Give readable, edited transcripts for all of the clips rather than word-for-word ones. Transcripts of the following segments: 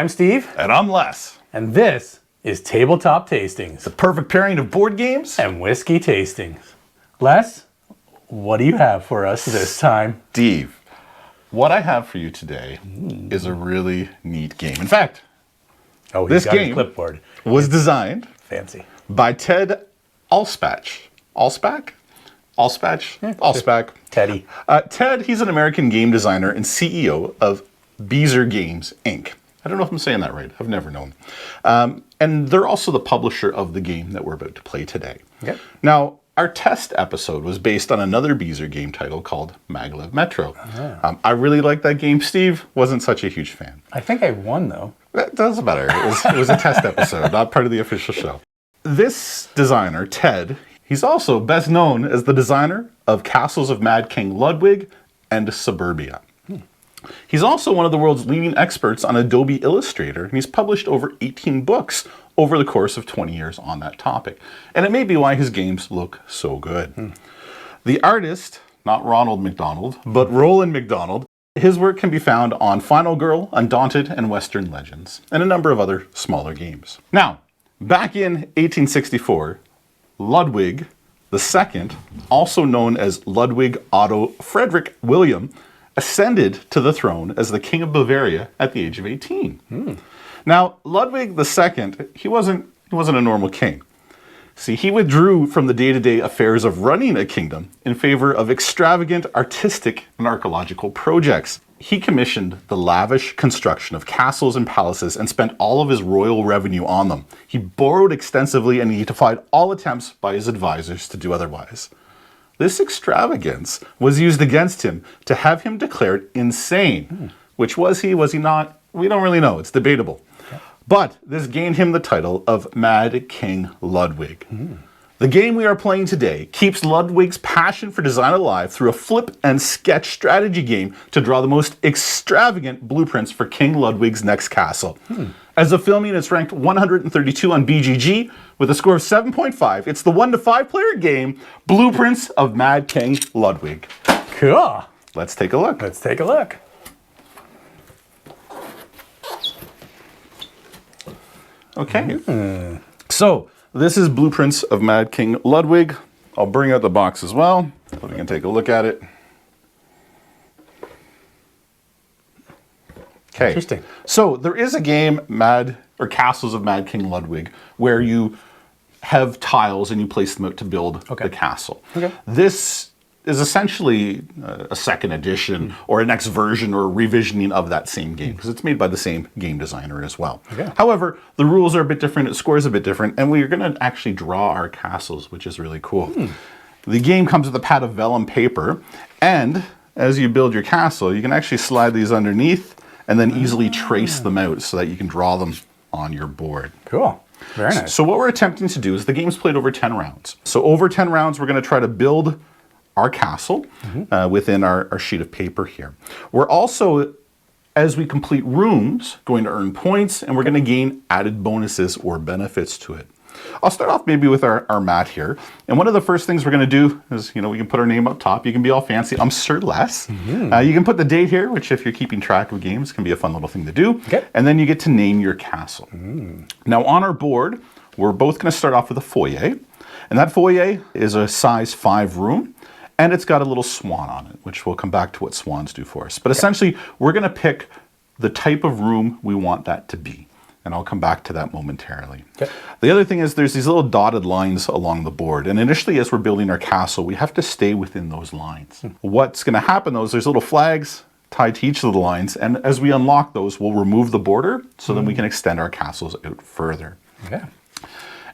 I'm Steve. And I'm Les. And this is Tabletop Tastings. The perfect pairing of board games and whiskey tastings. Les, what do you have for us this time? Steve, what I have for you today is a really neat game. In fact, this game clipboard was designed fancy by Ted Alspach. Alspach? Teddy. Ted, he's an American game designer and CEO of Bezier Games, Inc. I don't know if I'm saying that right. I've never known. And they're also the publisher of the game that we're about to play today. Okay. Now, our test episode was based on another Bezier game title called Maglev Metro. I really liked that game. Steve wasn't such a huge fan. I think I won, though. That doesn't matter. It was a test episode, not part of the official show. This designer, Ted, he's also best known as the designer of Castles of Mad King Ludwig and Suburbia. He's also one of the world's leading experts on Adobe Illustrator, and he's published over 18 books over the course of 20 years on that topic. And it may be why his games look so good. The artist, not Ronald McDonald, but Roland McDonald, his work can be found on Final Girl, Undaunted, and Western Legends, and a number of other smaller games. Now, back in 1864, Ludwig II, also known as Ludwig Otto Frederick William, ascended to the throne as the King of Bavaria at the age of 18. Now, Ludwig II, he wasn't a normal king. See, he withdrew from the day-to-day affairs of running a kingdom in favor of extravagant artistic and archaeological projects. He commissioned the lavish construction of castles and palaces and spent all of his royal revenue on them. He borrowed extensively and he defied all attempts by his advisors to do otherwise. This extravagance was used against him to have him declared insane. Which was he not? We don't really know. It's debatable. But this gained him the title of Mad King Ludwig. The game we are playing today keeps Ludwig's passion for design alive through a flip and sketch strategy game to draw the most extravagant blueprints for King Ludwig's next castle. As of filming, it's ranked 132 on BGG with a score of 7.5. It's the 1 to 5 player game, Blueprints of Mad King Ludwig. Cool. Let's take a look. Let's take a look. Okay. So, this is Blueprints of Mad King Ludwig. I'll bring out the box as well, so we can take a look at it. Okay. Interesting. So there is a game, Castles of Mad King Ludwig, where you have tiles and you place them out to build the castle. This is essentially a second edition or a next version or a revisioning of that same game because it's made by the same game designer as well. However, the rules are a bit different, it scores a bit different, and we're going to actually draw our castles, which is really cool. The game comes with a pad of vellum paper, and as you build your castle, you can actually slide these underneath and then easily trace them out so that you can draw them on your board. Cool. Very nice. So what we're attempting to do is the game's played over 10 rounds. So over 10 rounds, we're going to try to build our castle within our sheet of paper here. We're also, as we complete rooms, going to earn points, and we're going to gain added bonuses or benefits to it. I'll start off maybe with our mat here. And one of the first things we're going to do is, we can put our name up top. You can be all fancy. I'm Sir Les. You can put the date here, which if you're keeping track of games, can be a fun little thing to do. And then you get to name your castle. Now on our board, we're both going to start off with a foyer. And that foyer is a size 5 room. And it's got a little swan on it, which we'll come back to what swans do for us. But essentially, we're going to pick the type of room we want that to be. And I'll come back to that momentarily. The other thing is there's these little dotted lines along the board. And initially, as we're building our castle, we have to stay within those lines. What's going to happen, though, is there's little flags tied to each of the lines. And as we unlock those, we'll remove the border so then we can extend our castles out further.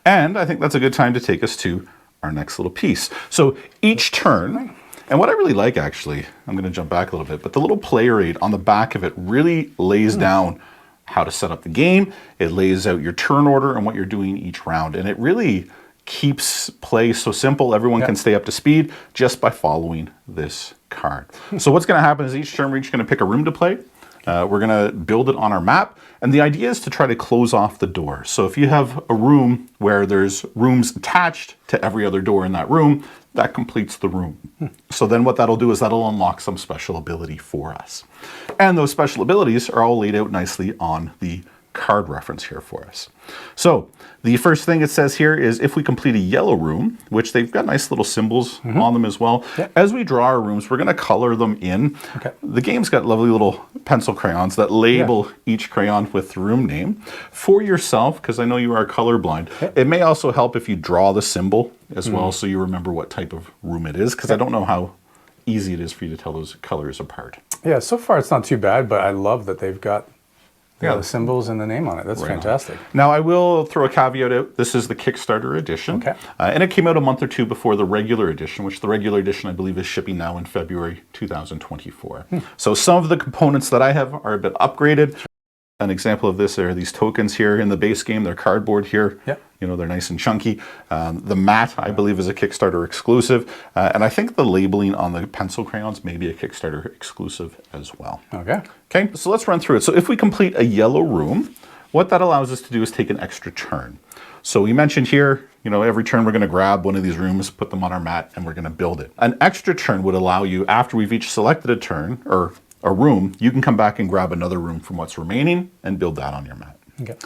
And I think that's a good time to take us to our next little piece. So each turn, and what I really like actually, I'm going to jump back a little bit, but the little player aid on the back of it really lays down how to set up the game. It lays out your turn order and what you're doing each round. And it really keeps play so simple. Everyone can stay up to speed just by following this card. So what's going to happen is each turn we're each going to pick a room to play. We're going to build it on our map. And the idea is to try to close off the door. So if you have a room where there's rooms attached to every other door in that room, that completes the room. So then what that'll do is that'll unlock some special ability for us. And those special abilities are all laid out nicely on the card reference here for us. So the first thing it says here is if we complete a yellow room, which they've got nice little symbols on them as well. Yep. As we draw our rooms, we're going to color them in. Okay. The game's got lovely little pencil crayons that label each crayon with the room name. For yourself, because I know you are colorblind, it may also help if you draw the symbol as well so you remember what type of room it is, because I don't know how easy it is for you to tell those colors apart. Yeah, so far it's not too bad, but I love that they've got the symbols and the name on it. That's fantastic. Now, I will throw a caveat out. This is the Kickstarter edition. Okay. And it came out a month or two before the regular edition, which the regular edition, I believe, is shipping now in February 2024. So some of the components that I have are a bit upgraded. An example of this are these tokens here in the base game. They're cardboard here. Yeah. You know, they're nice and chunky. The mat, I believe, is a Kickstarter exclusive. And I think the labeling on the pencil crayons may be a Kickstarter exclusive as well. Okay. Okay, so let's run through it. So if we complete a yellow room, what that allows us to do is take an extra turn. So we mentioned here, you know, every turn we're going to grab one of these rooms, put them on our mat, and we're going to build it. An extra turn would allow you, after we've each selected a turn, or a room, you can come back and grab another room from what's remaining and build that on your mat. Okay.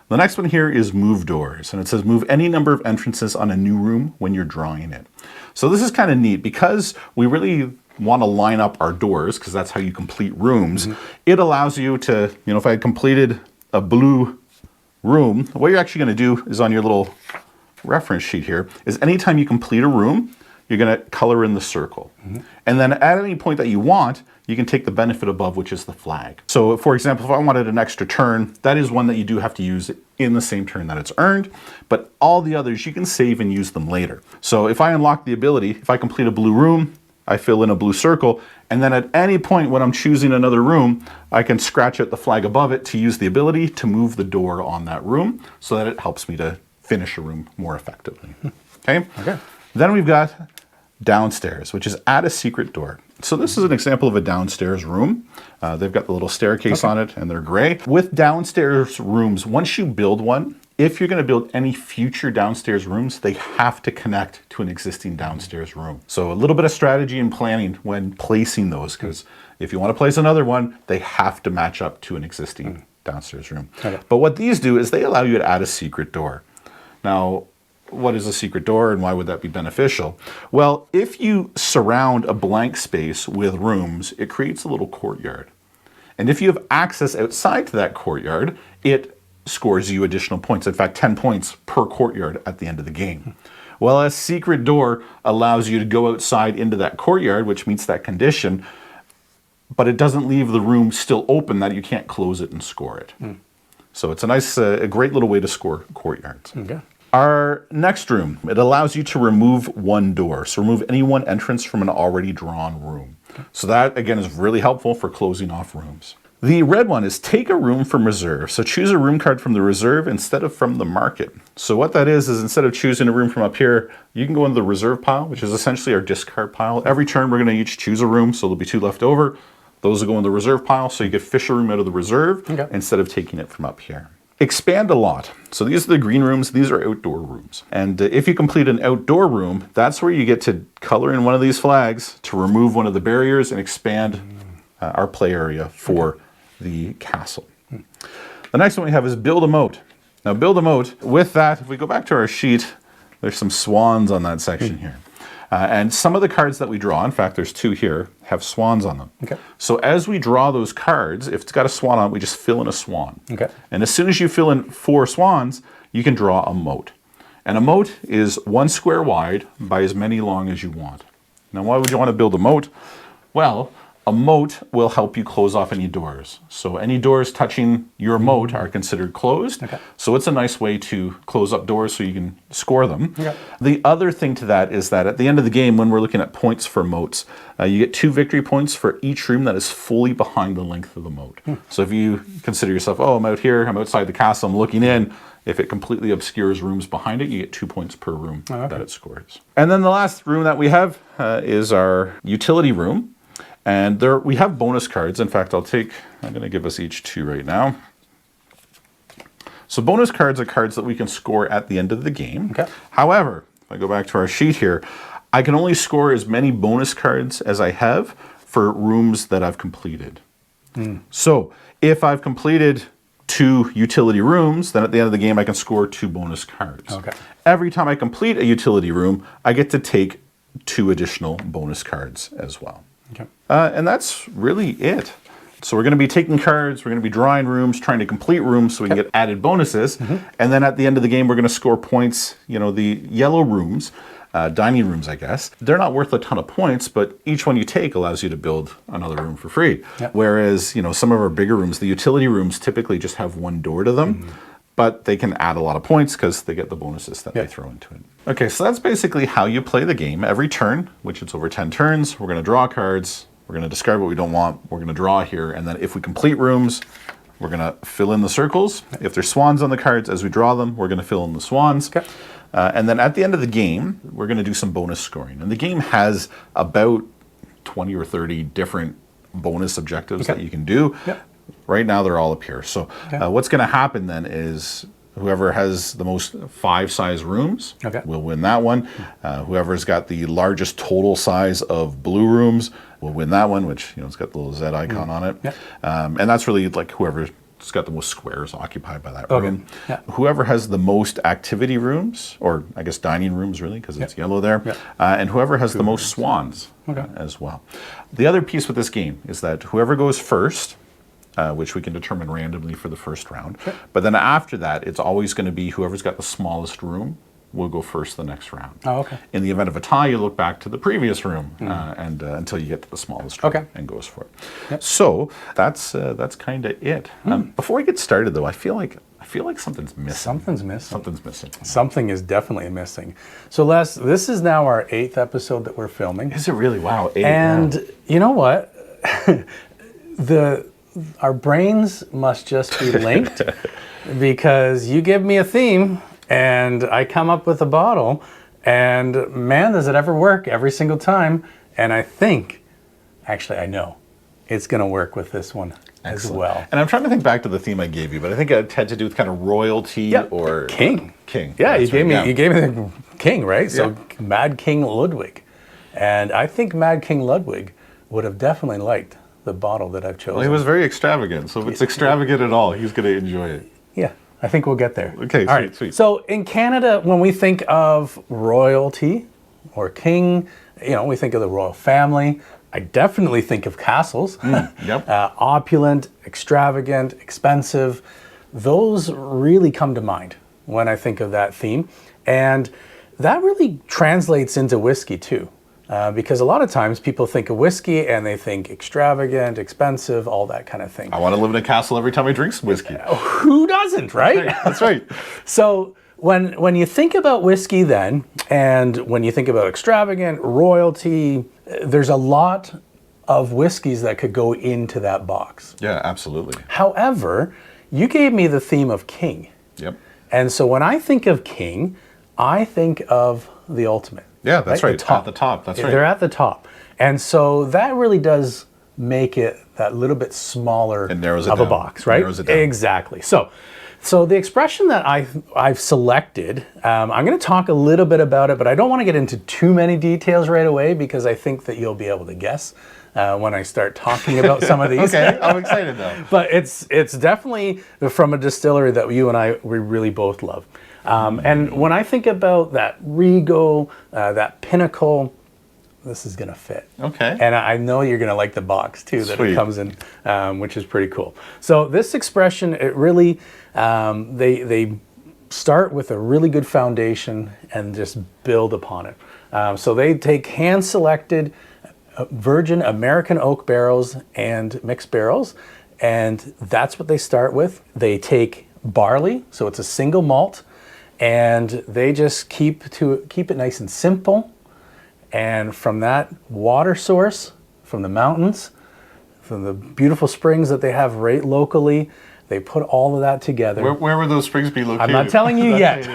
The next one here is move doors, and it says move any number of entrances on a new room when you're drawing it. So this is kind of neat because we really want to line up our doors, because that's how you complete rooms. It allows you to, you know, if I had completed a blue room, what you're actually going to do is on your little reference sheet here is anytime you complete a room, you're going to color in the circle. And then at any point that you want, you can take the benefit above, which is the flag. So for example, if I wanted an extra turn, that is one that you do have to use in the same turn that it's earned, but all the others you can save and use them later. So if I unlock the ability, if I complete a blue room, I fill in a blue circle, and then at any point when I'm choosing another room, I can scratch out the flag above it to use the ability to move the door on that room so that it helps me to finish a room more effectively. Okay? Okay. Then we've got downstairs, which is add a secret door. So this is an example of a downstairs room. They've got the little staircase on it, and they're gray. With downstairs rooms, once you build one, if you're going to build any future downstairs rooms, they have to connect to an existing downstairs room. So a little bit of strategy and planning when placing those, because if you want to place another one, they have to match up to an existing downstairs room. Okay. But what these do is they allow you to add a secret door. Now, what is a secret door and why would that be beneficial? Well, if you surround a blank space with rooms, it creates a little courtyard. And if you have access outside to that courtyard, it scores you additional points. In fact, 10 points per courtyard at the end of the game. Well, a secret door allows you to go outside into that courtyard, which meets that condition, but it doesn't leave the room still open that you can't close it and score it. So it's a nice, a great little way to score courtyards. Okay. Our next room, it allows you to remove one door. So remove any one entrance from an already drawn room. So that, again, is really helpful for closing off rooms. The red one is take a room from reserve. So choose a room card from the reserve instead of from the market. So what that is instead of choosing a room from up here, you can go into the reserve pile, which is essentially our discard pile. Every turn we're going to each choose a room, so there'll be 2 left over. Those will go in the reserve pile, so you get fish a room out of the reserve instead of taking it from up here. Expand a lot. So these are the green rooms, these are outdoor rooms. And if you complete an outdoor room, that's where you get to color in one of these flags to remove one of the barriers and expand our play area for the castle. The next one we have is build a moat. Now build a moat, with that, if we go back to our sheet, there's some swans on that section here. And some of the cards that we draw, in fact there's 2 here, have swans on them. Okay. So as we draw those cards, if it's got a swan on it, we just fill in a swan. Okay. And as soon as you fill in 4 swans, you can draw a moat. And a moat is 1 square wide by as many long as you want. Now why would you want to build a moat? Well, a moat will help you close off any doors. So any doors touching your moat are considered closed. Okay. So it's a nice way to close up doors so you can score them. Okay. The other thing to that is that at the end of the game, when we're looking at points for moats, you get 2 victory points for each room that is fully behind the length of the moat. So if you consider yourself, oh, I'm out here, I'm outside the castle, I'm looking in, if it completely obscures rooms behind it, you get 2 points per room that it scores. And then the last room that we have is our utility room. And there we have bonus cards. In fact, I'm going to give us each 2 right now. So bonus cards are cards that we can score at the end of the game. Okay. However, if I go back to our sheet here, I can only score as many bonus cards as I have for rooms that I've completed. So if I've completed 2 utility rooms, then at the end of the game I can score 2 bonus cards. Okay. Every time I complete a utility room, I get to take 2 additional bonus cards as well. Okay. And that's really it. So we're going to be taking cards, we're going to be drawing rooms, trying to complete rooms so we can get added bonuses. And then at the end of the game, we're going to score points. You know, the yellow rooms, dining rooms, I guess, they're not worth a ton of points, but each one you take allows you to build another room for free. Whereas, you know, some of our bigger rooms, the utility rooms typically just have one door to them, but they can add a lot of points because they get the bonuses that they throw into it. Okay, so that's basically how you play the game. Every turn, which it's over 10 turns, we're going to draw cards. We're going to discard what we don't want. We're going to draw here. And then if we complete rooms, we're going to fill in the circles. If there's swans on the cards, as we draw them, we're going to fill in the swans. Okay. And then at the end of the game, we're going to do some bonus scoring. And the game has about 20 or 30 different bonus objectives that you can do. Right now, they're all up here. So what's going to happen then is whoever has the most 5-size rooms will win that one. Whoever's got the largest total size of blue rooms will win that one, which, you know, it's got the little Z icon on it. And that's really like whoever's got the most squares occupied by that room. Whoever has the most activity rooms, or I guess dining rooms really, because it's yellow there, and whoever has the most swans as well. The other piece with this game is that whoever goes first, which we can determine randomly for the first round. But then after that, it's always going to be whoever's got the smallest room will go first the next round. In the event of a tie, you look back to the previous room and until you get to the smallest room and goes for it. So that's kind of it. Before we get started, though, I feel like something's missing. Something's missing. Something's missing. Something is definitely missing. So Les, this is now our 8th episode that we're filming. Is it really? Wow, 8. And you know what? Our brains must just be linked because you give me a theme and I come up with a bottle, and man, does it ever work every single time. And I think, actually I know, it's going to work with this one as well. And I'm trying to think back to the theme I gave you, but I think it had to do with kind of royalty or... King. King. Yeah, you gave me the king, right? So Mad King Ludwig. And I think Mad King Ludwig would have definitely liked the bottle that I've chosen. Well, he was very extravagant, so if it's extravagant at all, he's going to enjoy it. Yeah, I think we'll get there. Okay, all right. Sweet. So in Canada, when we think of royalty or king, you know, we think of the royal family. I definitely think of castles. Opulent, extravagant, expensive. Those really come to mind when I think of that theme. And that really translates into whiskey too. Because a lot of times people think of whiskey and they think extravagant, expensive, all that kind of thing. I want to live in a castle every time I drink some whiskey. Who doesn't, right? That's right. So when you think about whiskey then, and when you think about extravagant, royalty, there's a lot of whiskeys that could go into that box. Yeah, absolutely. However, you gave me the theme of king. And so when I think of king, I think of the ultimate. Yeah, that's right. At the top, that's right. They're at the top. And so that really does make it that little bit smaller of a box, right? Narrows it down. Exactly. So the expression that I've selected, I'm going to talk a little bit about it, but I don't want to get into too many details right away because I think that you'll be able to guess when I start talking about some of these. Okay, I'm excited though. But it's definitely from a distillery that you and we really both love. And when I think about that regal, that pinnacle, this is going to fit. Okay. And I know you're going to like the box too that it comes in, which is pretty cool. So this expression, it really, they start with a really good foundation and just build upon it. So they take hand-selected virgin American oak barrels and mixed barrels, and that's what they start with. They take barley, so it's a single malt, and they just keep it nice and simple. And from that water source, from the mountains, from the beautiful springs that they have right locally, they put all of that together. Where would those springs be located? I'm not telling you yet.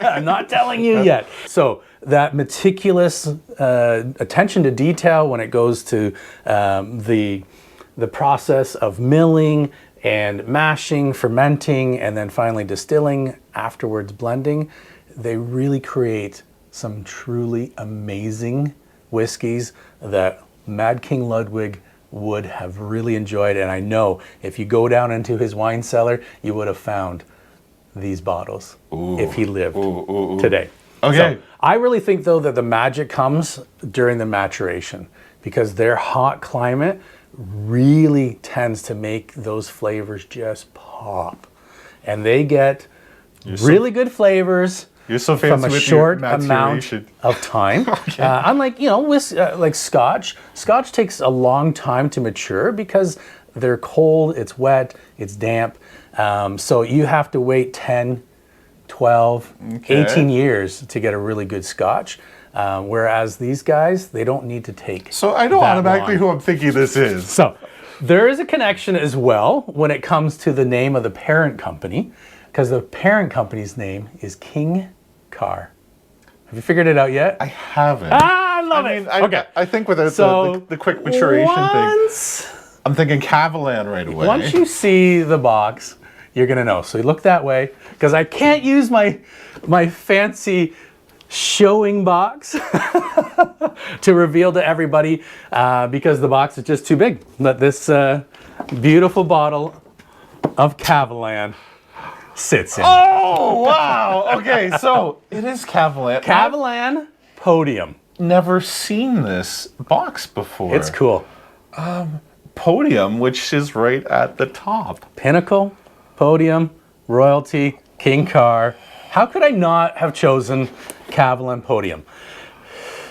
I'm not telling you yet. So that meticulous attention to detail when it goes to the process of milling and mashing, fermenting, and then finally distilling, afterwards blending, they really create some truly amazing whiskeys that Mad King Ludwig would have really enjoyed. And I know if you go down into his wine cellar, you would have found these bottles if he lived today. Okay. So I really think, though, that the magic comes during the maturation, because their hot climate really tends to make those flavors just pop. And they get really good flavors You're so fancy from a with short your amount maturation. of time. Unlike, like Scotch. Scotch takes a long time to mature because they're cold, it's wet, it's damp. So you have to wait 10, 12, 18 years to get a really good Scotch. Whereas these guys, they don't need to take So I know that automatically long. who I'm thinking this is. So there is a connection as well when it comes to the name of the parent company, because the parent company's name is King Car. Have you figured it out yet? I haven't. I love it. Okay. I think without So the quick maturation thing, I'm thinking Kavalan right away. Once you see the box, you're gonna know. So you look that way, because I can't use my fancy showing box to reveal to everybody because the box is just too big. But this beautiful bottle of Kavalan sits in. Oh, wow. Okay, so it is Kavalan. Kavalan Podium. Never seen this box before. It's cool. Podium, which is right at the top. Pinnacle, Podium, Royalty, King Car. How could I not have chosen Kavalan Podium?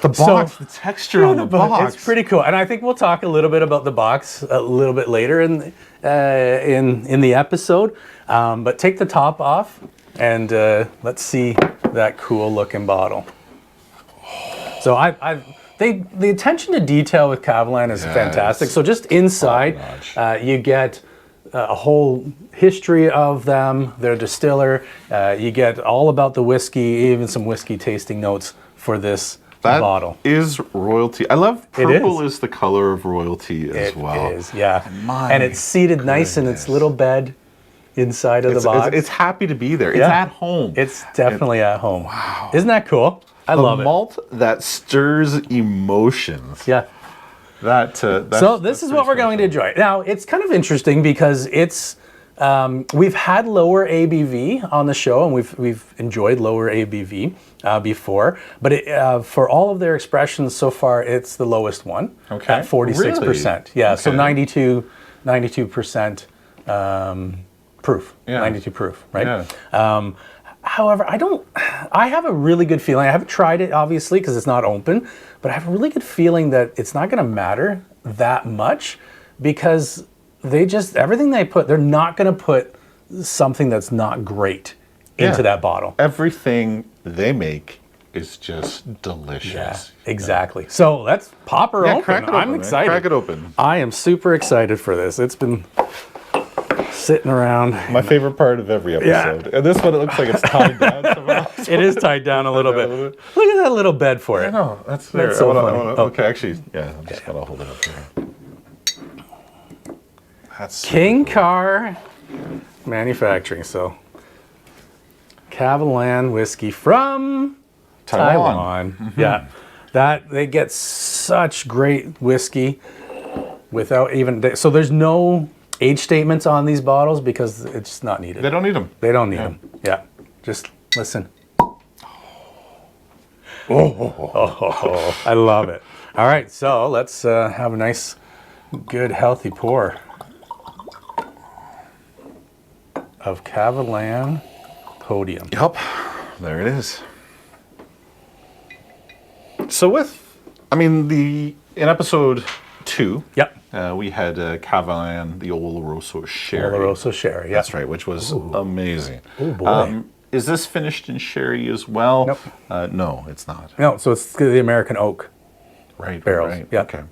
The box, the texture on the box. It's pretty cool, and I think we'll talk a little bit about the box a little bit later in the episode. But take the top off, and let's see that cool looking bottle. So the attention to detail with Kavalan is fantastic. So just inside, you get a whole history of them, their distiller. You get all about the whiskey, even some whiskey tasting notes for this bottle. That is royalty. I love purple is the color of royalty as well. It is, yeah. And it's seated nice in its little bed inside of the box. It's happy to be there. It's at home. It's definitely at home. Wow. Isn't that cool? I love it. A malt that stirs emotions. Yeah. So this is what we're going to enjoy. Now, it's kind of interesting because it's we've had lower ABV on the show, and we've enjoyed lower ABV before, but for all of their expressions so far, it's the lowest one at 46%. Really? Yeah, okay. so 92% proof. Yeah. 92 proof, right? Yeah. However, I have a really good feeling. I haven't tried it, obviously, because it's not open, but I have a really good feeling that it's not going to matter that much because everything they put, they're not going to put something that's not great into that bottle. Everything they make is just delicious. Yeah, exactly. So let's pop her open. Crack it open. I'm excited. Crack it open. I am super excited for this. It's been sitting around. My favorite part of every episode. Yeah. And this one, it looks like it's tied down somehow. It is tied down a little bit. Look at that little bed for it. I know. That's so funny. Okay, actually, I'm just going to hold it up here. That's King Car Manufacturing. So, Kavalan whiskey from Taiwan. Mm-hmm. Yeah. They get such great whiskey without even... So there's no age statements on these bottles because it's just not needed. They don't need them. They don't need them. Yeah. Just listen. Oh, I love it. All right, so let's have a nice, good, healthy pour of Kavalan Podium. Yep, there it is. So in episode 2, yep, we had Kavalan, the Oloroso Sherry. Oloroso Sherry, yeah. That's right, which was amazing. Oh, boy. Is this finished in sherry as well? Nope. No, it's not. No, so it's the American oak barrels. Right. Yeah. Okay.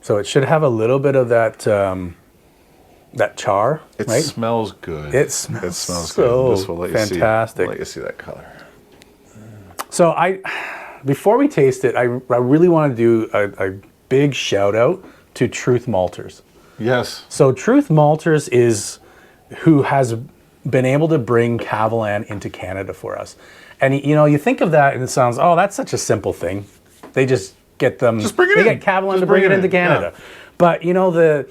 So it should have a little bit of that char, It right? smells good. It smells good. This will let fantastic. We'll let you see that color. So before we taste it, I really want to do a big shout out to Truth Malters. Yes. So Truth Malters is who has been able to bring Kavalan into Canada for us. And you think of that and it sounds, that's such a simple thing. They just get them, Just bring it they in. get Kavalan Just to bring it in. into Canada. Yeah. But you know,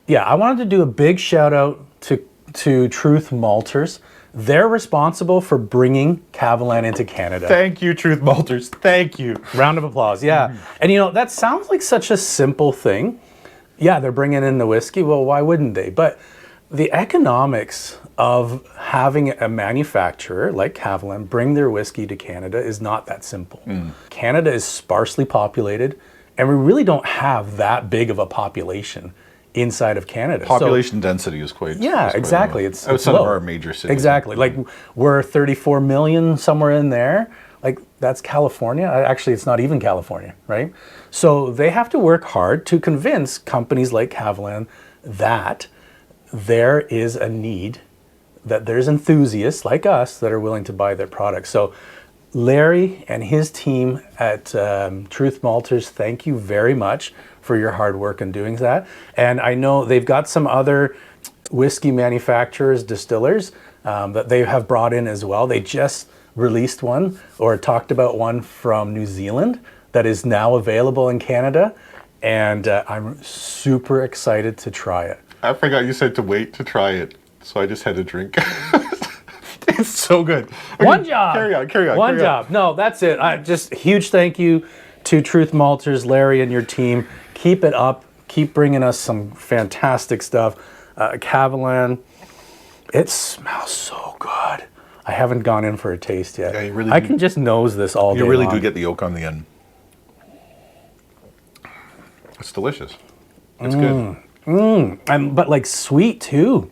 I wanted to do a big shout out to Truth Malters. They're responsible for bringing Kavalan into Canada. Thank you, Truth Malters. Thank you. Round of applause, yeah. And you know, that sounds like such a simple thing. Yeah, they're bringing in the whiskey. Well, why wouldn't they? But the economics of having a manufacturer like Kavalan bring their whiskey to Canada is not that simple. Canada is sparsely populated, and we really don't have that big of a population inside of Canada. Population density is quite exactly. Low. It's outside low. of our major cities. Exactly. Like we're 34 million somewhere in there. Like that's California. Actually, it's not even California, right? So they have to work hard to convince companies like Kavalan that there is a need, that there's enthusiasts like us that are willing to buy their products. So Larry and his team at Truth Malters, thank you very much for your hard work in doing that. And I know they've got some other whiskey manufacturers, distillers, that they have brought in as well. They just released one or talked about one from New Zealand that is now available in Canada. And I'm super excited to try it. I forgot you said to wait to try it, so I just had to drink. It's so good. Okay, One job. Carry on. One job. No, that's it. Just huge thank you to Truth Malters, Larry, and your team. Keep it up. Keep bringing us some fantastic stuff. Kavalan, it smells so good. I haven't gone in for a taste yet. Yeah, you really I do. can just nose this all day You really long. do get the yolk on the end. It's delicious. It's good. But like sweet too.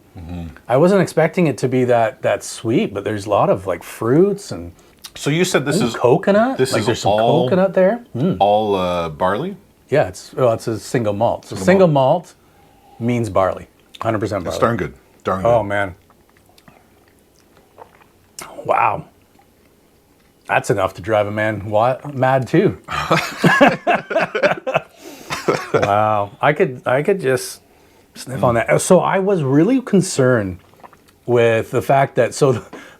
I wasn't expecting it to be that sweet, but there's a lot of like fruits and So you said this is coconut. This like is there's some all coconut there. all barley. Yeah, it's a single malt. So single malt means barley, 100% barley. It's darn good. Darn good. Oh man. Wow. That's enough to drive a man mad too. Wow. I could just sniff on that. So I was really concerned with the fact that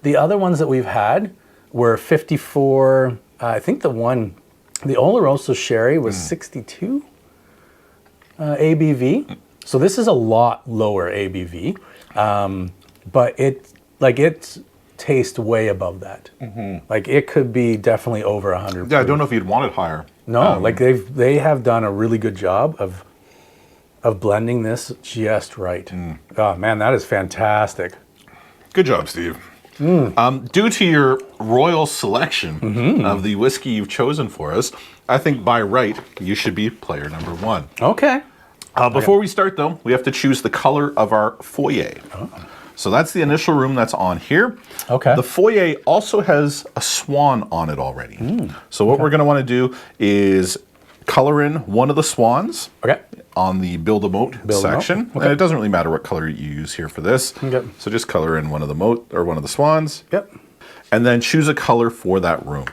the other ones that we've had were 54. I think the Oloroso Sherry was 62 ABV. So this is a lot lower ABV, but it tastes way above that. Like it could be definitely over 100. Yeah, I don't know if you'd want it higher. No, like they have done a really good job of blending this just right. Oh man, that is fantastic. Good job, Steve. Due to your royal selection of the whiskey you've chosen for us, I think by right, you should be player number one. Okay. Before we start, though, we have to choose the color of our foyer. So that's the initial room that's on here. Okay. The foyer also has a swan on it already. So what we're going to want to do is color in one of the swans on the Build a Moat section. And it doesn't really matter what color you use here for this. So just color in one of the one of the swans. And then choose a color for that room.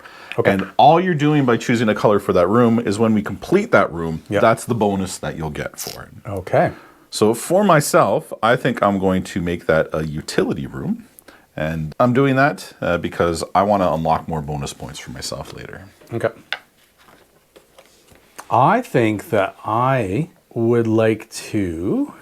And all you're doing by choosing a color for that room is when we complete that room, that's the bonus that you'll get for it. Okay. So for myself, I think I'm going to make that a utility room. And I'm doing that because I want to unlock more bonus points for myself later. Okay. I think that I would like to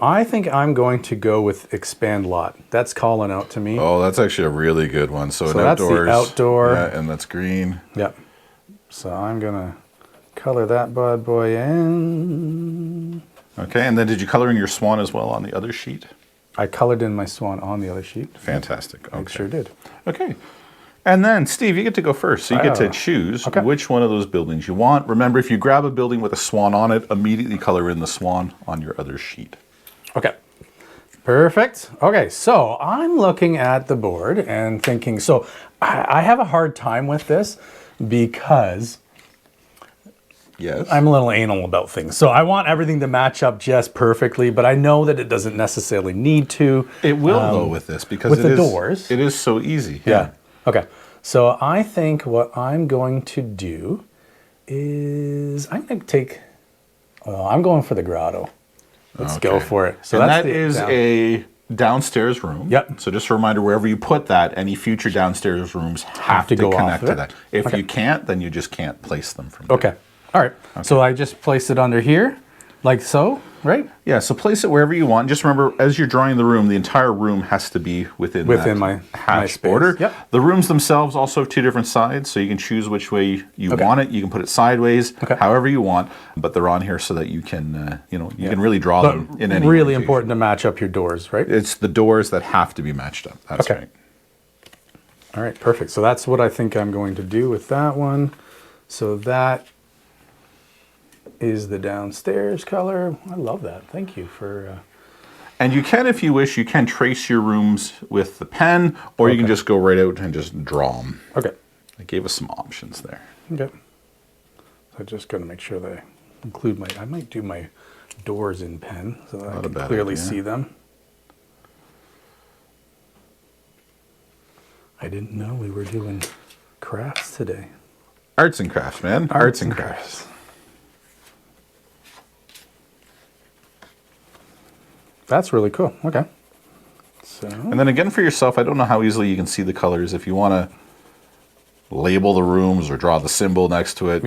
I think I'm going to go with expand lot. That's calling out to me. Oh, that's actually a really good one. So an that's outdoors. the outdoor. Yeah, and that's green. Yep. So I'm going to color that bad boy in. Okay, and then did you color in your swan as well on the other sheet? I colored in my swan on the other sheet. Fantastic. Okay. I sure did. Okay. And then, Steve, you get to go first. So you get to choose which one of those buildings you want. Remember, if you grab a building with a swan on it, immediately color in the swan on your other sheet. Okay. Perfect. Okay, so I'm looking at the board and thinking, so I have a hard time with this because I'm a little anal about things. So I want everything to match up just perfectly, but I know that it doesn't necessarily need to. It will, though, with this, because with the doors. It is so easy. Yeah. Okay. So I think what I'm going to do is I'm going to take, I'm going for the grotto. Let's go for it. So that is a downstairs room. Yep. So just a reminder, wherever you put that, any future downstairs rooms have to go connect off to of that. it. If you can't, then you just can't place them from there. Okay. All right. Okay. So I just place it under here, like so, right? Yeah, so place it wherever you want. Just remember, as you're drawing the room, the entire room has to be within my hash space. border. Yep. The rooms themselves also have two different sides, so you can choose which way you want it. You can put it sideways, however you want, but they're on here so that you can, you can really draw them in any really orientation. important to match up your doors, right? It's the doors that have to be matched up. That's right. All right, perfect. So that's what I think I'm going to do with that one. So that is the downstairs color. I love that. Thank you for... And you can, if you wish, you can trace your rooms with the pen, or you can just go right out and just draw them. Okay. I gave us some options there. Okay. So I just got to make sure that I include I might do my doors in pen so that I can clearly see them. I didn't know we were doing crafts today. Arts and crafts, man. Arts and crafts. That's really cool. Okay. So. And then again for yourself, I don't know how easily you can see the colors. If you want to label the rooms or draw the symbol next to it,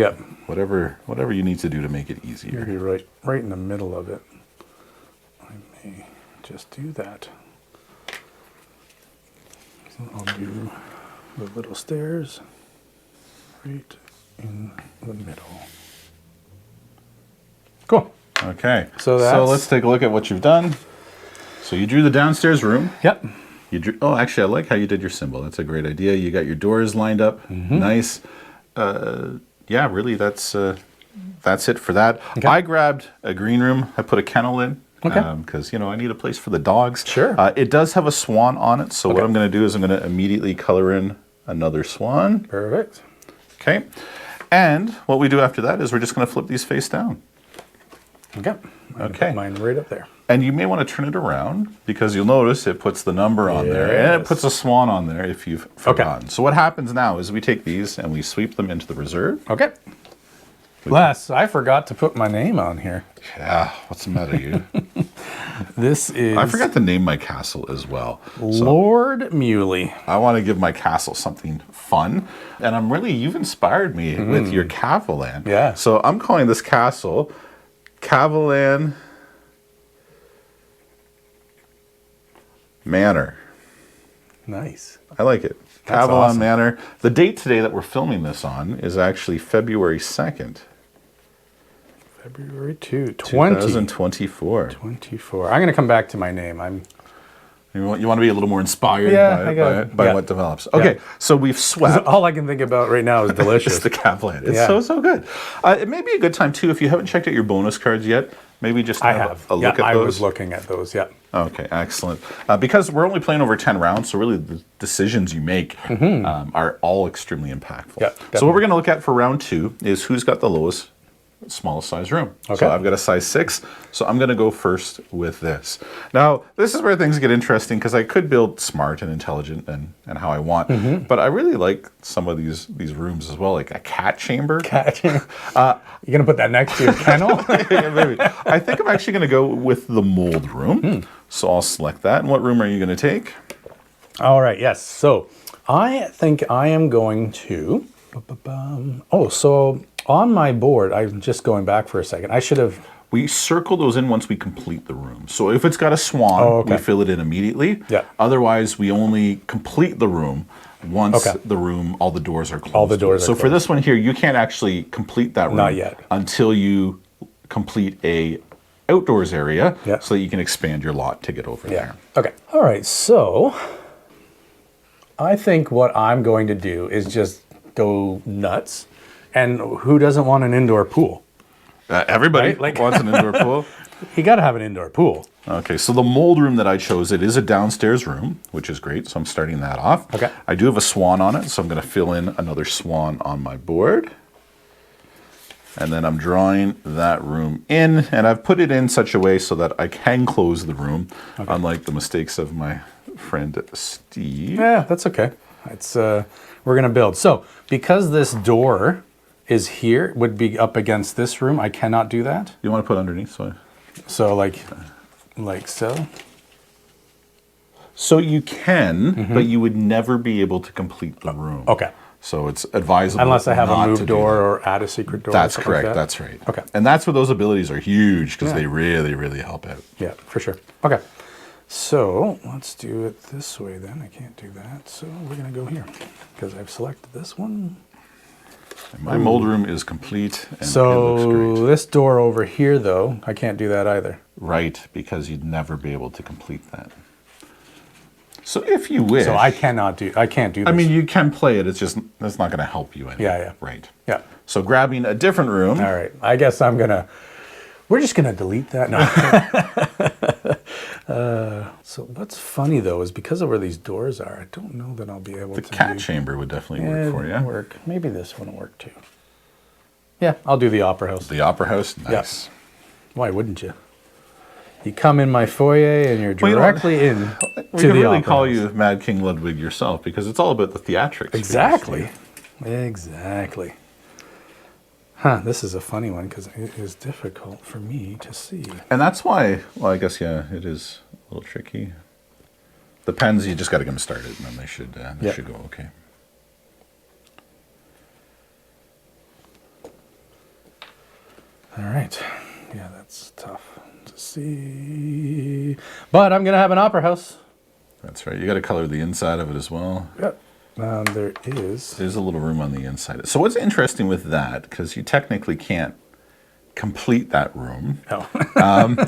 whatever you need to do to make it easier. You're right in the middle of it. I may just do that. So I'll do the little stairs right in the middle. Cool. Okay. So let's take a look at what you've done. So you drew the downstairs room. Yep. You drew. Oh, actually, I like how you did your symbol. That's a great idea. You got your doors lined up. Nice. Yeah, really, that's it for that. Okay. I grabbed a green room. I put a kennel in. Okay. Because, I need a place for the dogs. Sure. It does have a swan on it. So what I'm going to do is I'm going to immediately color in another swan. Perfect. Okay. And what we do after that is we're just going to flip these face down. Okay. Put mine right up there. And you may want to turn it around because you'll notice it puts the number on there and it puts a swan on there if you've forgotten. So what happens now is we take these and we sweep them into the reserve. Okay. Les, I forgot to put my name on here. Yeah, what's the matter, you? This is... I forgot to name my castle as well. Lord Muley. I want to give my castle something fun. And you've inspired me with your Kavalan. Yeah. So I'm calling this castle Kavalan Manor. Nice. I like it. That's Kavalan awesome. Manor. The date today that we're filming this on is actually February 2nd. February 2, 2024. 24. I'm going to come back to my name. You want to be a little more inspired by what develops. Okay, so we've swept. All I can think about right now is delicious. It's the Kavalan. It's so good. It may be a good time, too, if you haven't checked out your bonus cards yet, maybe just have a look at those. I was looking at those, Okay, excellent. Because we're only playing over 10 rounds, so really the decisions you make are all extremely impactful. Yeah, so what we're going to look at for round 2 is who's got the smallest size room. Okay. So I've got a size 6, so I'm going to go first with this. Now, this is where things get interesting because I could build smart and intelligent and how I want, but I really like some of these rooms as well, like a cat chamber. Cat chamber. You're going to put that next to your kennel? Yeah, maybe. I think I'm actually going to go with the mold room. So I'll select that. And what room are you going to take? All right, yes. So I think I am going to... so on my board, I'm just going back for a second. I should have... We circle those in once we complete the room. So if it's got a swan, we fill it in immediately. Yeah. Otherwise, we only complete the room once all the doors are closed. All the doors are closed. So for this one here, you can't actually complete that room. Not yet. Until you complete a outdoors area so that you can expand your lot to get over there. Okay. All right, so I think what I'm going to do is just go nuts. And who doesn't want an indoor pool? Everybody wants an indoor pool. You got to have an indoor pool. Okay, so the mold room that I chose, it is a downstairs room, which is great. So I'm starting that off. Okay. I do have a swan on it, so I'm going to fill in another swan on my board. And then I'm drawing that room in, and I've put it in such a way so that I can close the room, unlike the mistakes of my friend Steve. Yeah, that's okay. It's we're going to build. So because this door is here, would be up against this room, I cannot do that. You want to put underneath, so like so. So you can, but you would never be able to complete the room. Okay. So it's advisable. Unless I have not a to move do door that. or add a secret door. That's or something correct. like that. That's right. Okay. And that's where those abilities are huge because they really, really help out. Yeah, for sure. Okay. So let's do it this way then. I can't do that. So we're going to go here because I've selected this one. And my mold room is complete. And it looks So great. this door over here, though, I can't do that either. Right, because you'd never be able to complete that. So if you wish. So I can't do this. I mean, you can play it. It's just, that's not going to help you anyway. Yeah. Right. Yeah. So grabbing a different room. All right. I guess we're just going to delete that. No. So what's funny, though, is because of where these doors are, I don't know that I'll be able to The cat chamber would definitely work for you. Work. Maybe this one will work, too. Yeah, I'll do the opera house. The opera house? Nice. Yeah. Why wouldn't you? You come in my foyer and you're directly in We to can the really opera call house. you Mad King Ludwig yourself because it's all about the theatrics. Exactly. Exactly. Huh, this is a funny one because it is difficult for me to see. And that's why, well, I guess, yeah, it is a little tricky. The pens, you just got to get them started and then they should go okay. All right. Yeah, that's tough to see. But I'm going to have an opera house. That's right. You got to color the inside of it as well. Yep. There is. There's a little room on the inside. So what's interesting with that, because you technically can't complete that room. Oh.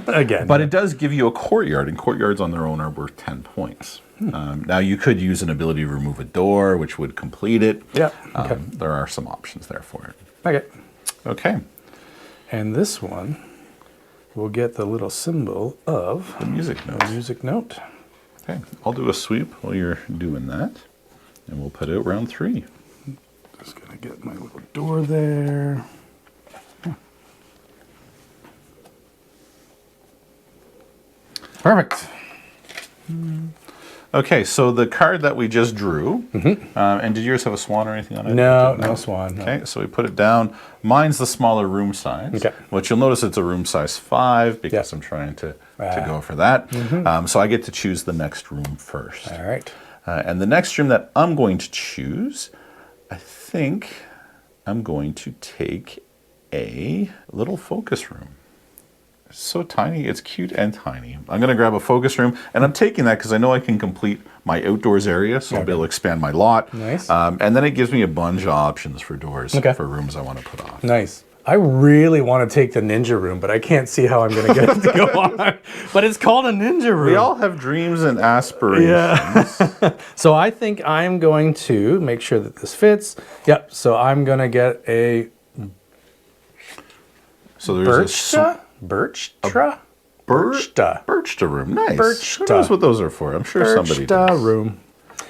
Again. But it does give you a courtyard, and courtyards on their own are worth 10 points. Now, you could use an ability to remove a door, which would complete it. Yeah. Okay. There are some options there for it. Okay. Okay. And this one will get the little symbol of The music the note. music note. Okay. I'll do a sweep while you're doing that, and we'll put out round 3. Just going to get my little door there. Perfect. Okay, so the card that we just drew, and did yours have a swan or anything on it? No, no swan. No. Okay, so we put it down. Mine's the smaller room size, Okay. which you'll notice it's a room size 5 because I'm trying to go for that. So I get to choose the next room first. All right. And the next room that I'm going to choose, I think I'm going to take a little focus room. It's so tiny, it's cute and tiny. I'm going to grab a focus room, and I'm taking that because I know I can complete my outdoors area, so I'll be able to expand my lot. Nice. And then it gives me a bunch of options for doors for rooms I want to put off. Nice. I really want to take the ninja room, but I can't see how I'm going to get it to go on. But it's called a ninja room. We all have dreams and aspirations. Yeah. So I think I'm going to make sure that this fits. Yep. So I'm going to get a So there's Birchta Birchta room. Nice. Birchta. Who knows what those are for? I'm sure somebody Birchta does. room.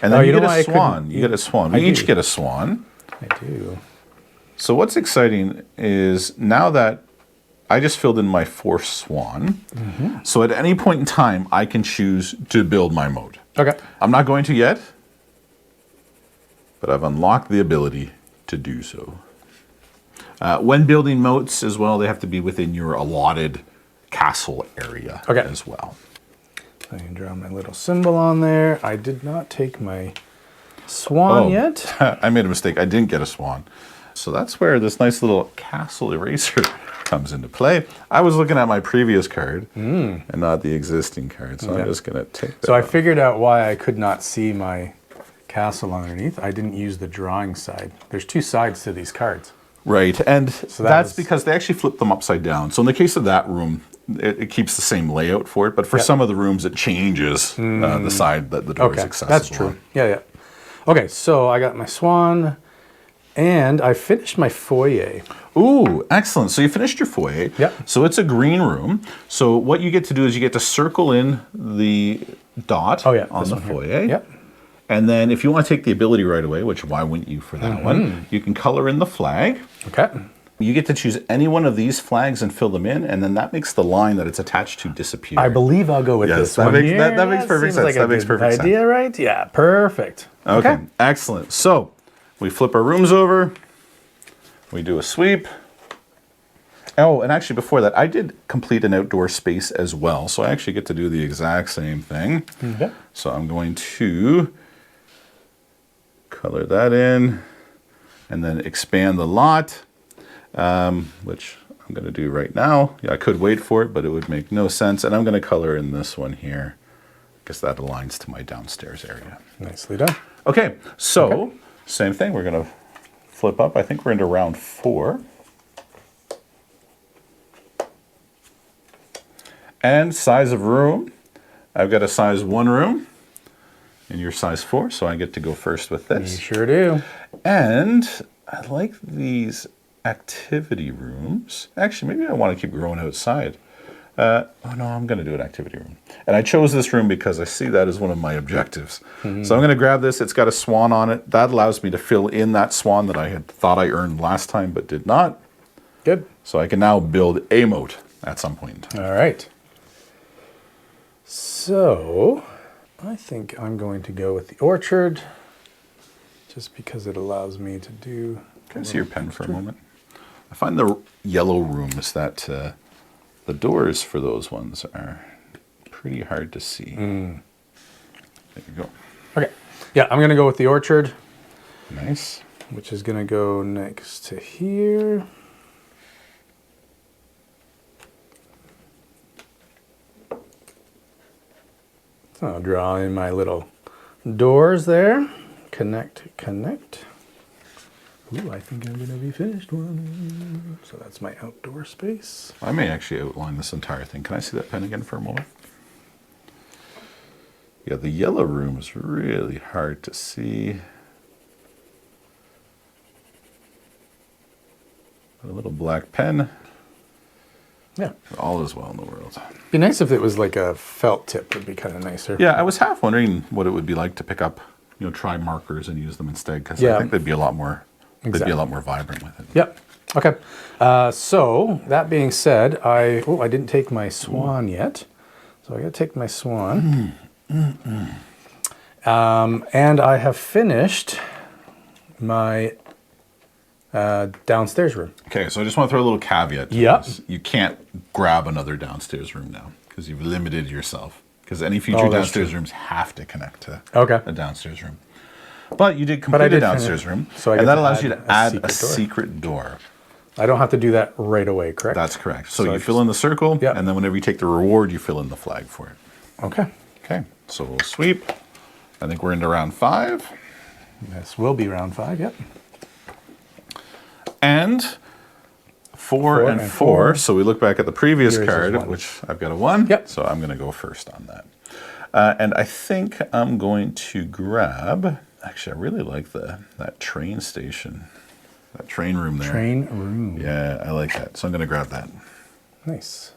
And then you know get why a I swan. couldn't- You get a swan. I We each do. get a swan. I do. So what's exciting is now that I just filled in my 4th swan, so at any point in time, I can choose to build my moat. Okay. I'm not going to yet, but I've unlocked the ability to do so. When building moats as well, they have to be within your allotted castle area as well. I can draw my little symbol on there. I did not take my swan yet. I made a mistake. I didn't get a swan. So that's where this nice little castle eraser comes into play. I was looking at my previous card and not the existing card, so I'm just going to take that So I off. figured out why I could not see my castle underneath. I didn't use the drawing side. There's 2 sides to these cards. Right, and that that's was- because they actually flip them upside down. So in the case of that room, it keeps the same layout for it, but for some of the rooms, it changes the side that the door is accessible. That's true. Yeah. Okay, so I got my swan, and I finished my foyer. Ooh, excellent. So you finished your foyer. Yep. So it's a green room. So what you get to do is you get to circle in the dot on this the one here. foyer. Yep. And then if you want to take the ability right away, which why wouldn't you for that one, you can color in the flag. Okay. You get to choose any one of these flags and fill them in, and then that makes the line that it's attached to disappear. I believe I'll go with Yes, this that one makes- here. that makes perfect seems sense. Like That a makes good perfect sense. idea, right? Yeah, perfect. Okay, excellent. So we flip our rooms over. We do a sweep. Oh, and actually before that, I did complete an outdoor space as well. So I actually get to do the exact same thing. Okay. So I'm going to color that in. and then expand the lot, which I'm going to do right now. Yeah, I could wait for it, but it would make no sense. And I'm going to color in this one here because that aligns to my downstairs area. Nicely done. Okay, so same thing. We're going to flip up. I think we're into round 4. And size of room. I've got a size 1 room. And you're size 4, so I get to go first with this. You sure do. And I like these activity rooms. Actually, maybe I want to keep growing outside. Oh no, I'm going to do an activity room. And I chose this room because I see that as one of my objectives. So I'm going to grab this. It's got a swan on it. That allows me to fill in that swan that I had thought I earned last time but did not. Good. So I can now build a moat at some point in time. All right. So I think I'm going to go with the orchard just because it allows me to do... Can I see your pen for a moment? I find the yellow rooms that the doors for those ones are pretty hard to see. There you go. Okay. Yeah, I'm going to go with the orchard. Nice. Which is going to go next to here. So I'll draw in my little doors there. Connect, connect. Ooh, I think I'm going to be finished one. So that's my outdoor space. I may actually outline this entire thing. Can I see that pen again for a moment? Yeah, the yellow room is really hard to see. A little black pen. Yeah. All is well in the world. Be nice if it was like a felt tip. Would be kind of nicer. Yeah, I was half wondering what it would be like to pick up, try markers and use them instead, because I think they'd be a lot more. They'd be a lot more vibrant with it. Yep. Okay. So that being said, I didn't take my swan yet, so I got to take my swan. And I have finished my downstairs room. Okay, so I just want to throw a little caveat to this. You can't grab another downstairs room now because you've limited yourself. Because any future downstairs rooms have to connect to a downstairs room. But you did complete a downstairs room, so and that allows you to add a secret door. I don't have to do that right away, correct? That's correct. So you fill in the circle, and then whenever you take the reward, you fill in the flag for it. Okay. Okay, so we'll sweep. I think we're into round 5. This will be round 5, yep. And 4 and 4. So we look back at the previous card, which I've got a 1. Yep. So I'm going to go first on that. And I think I'm going to grab... Actually, I really like that train station. That train room there. Train room. Yeah, I like that. So I'm going to grab that. Nice.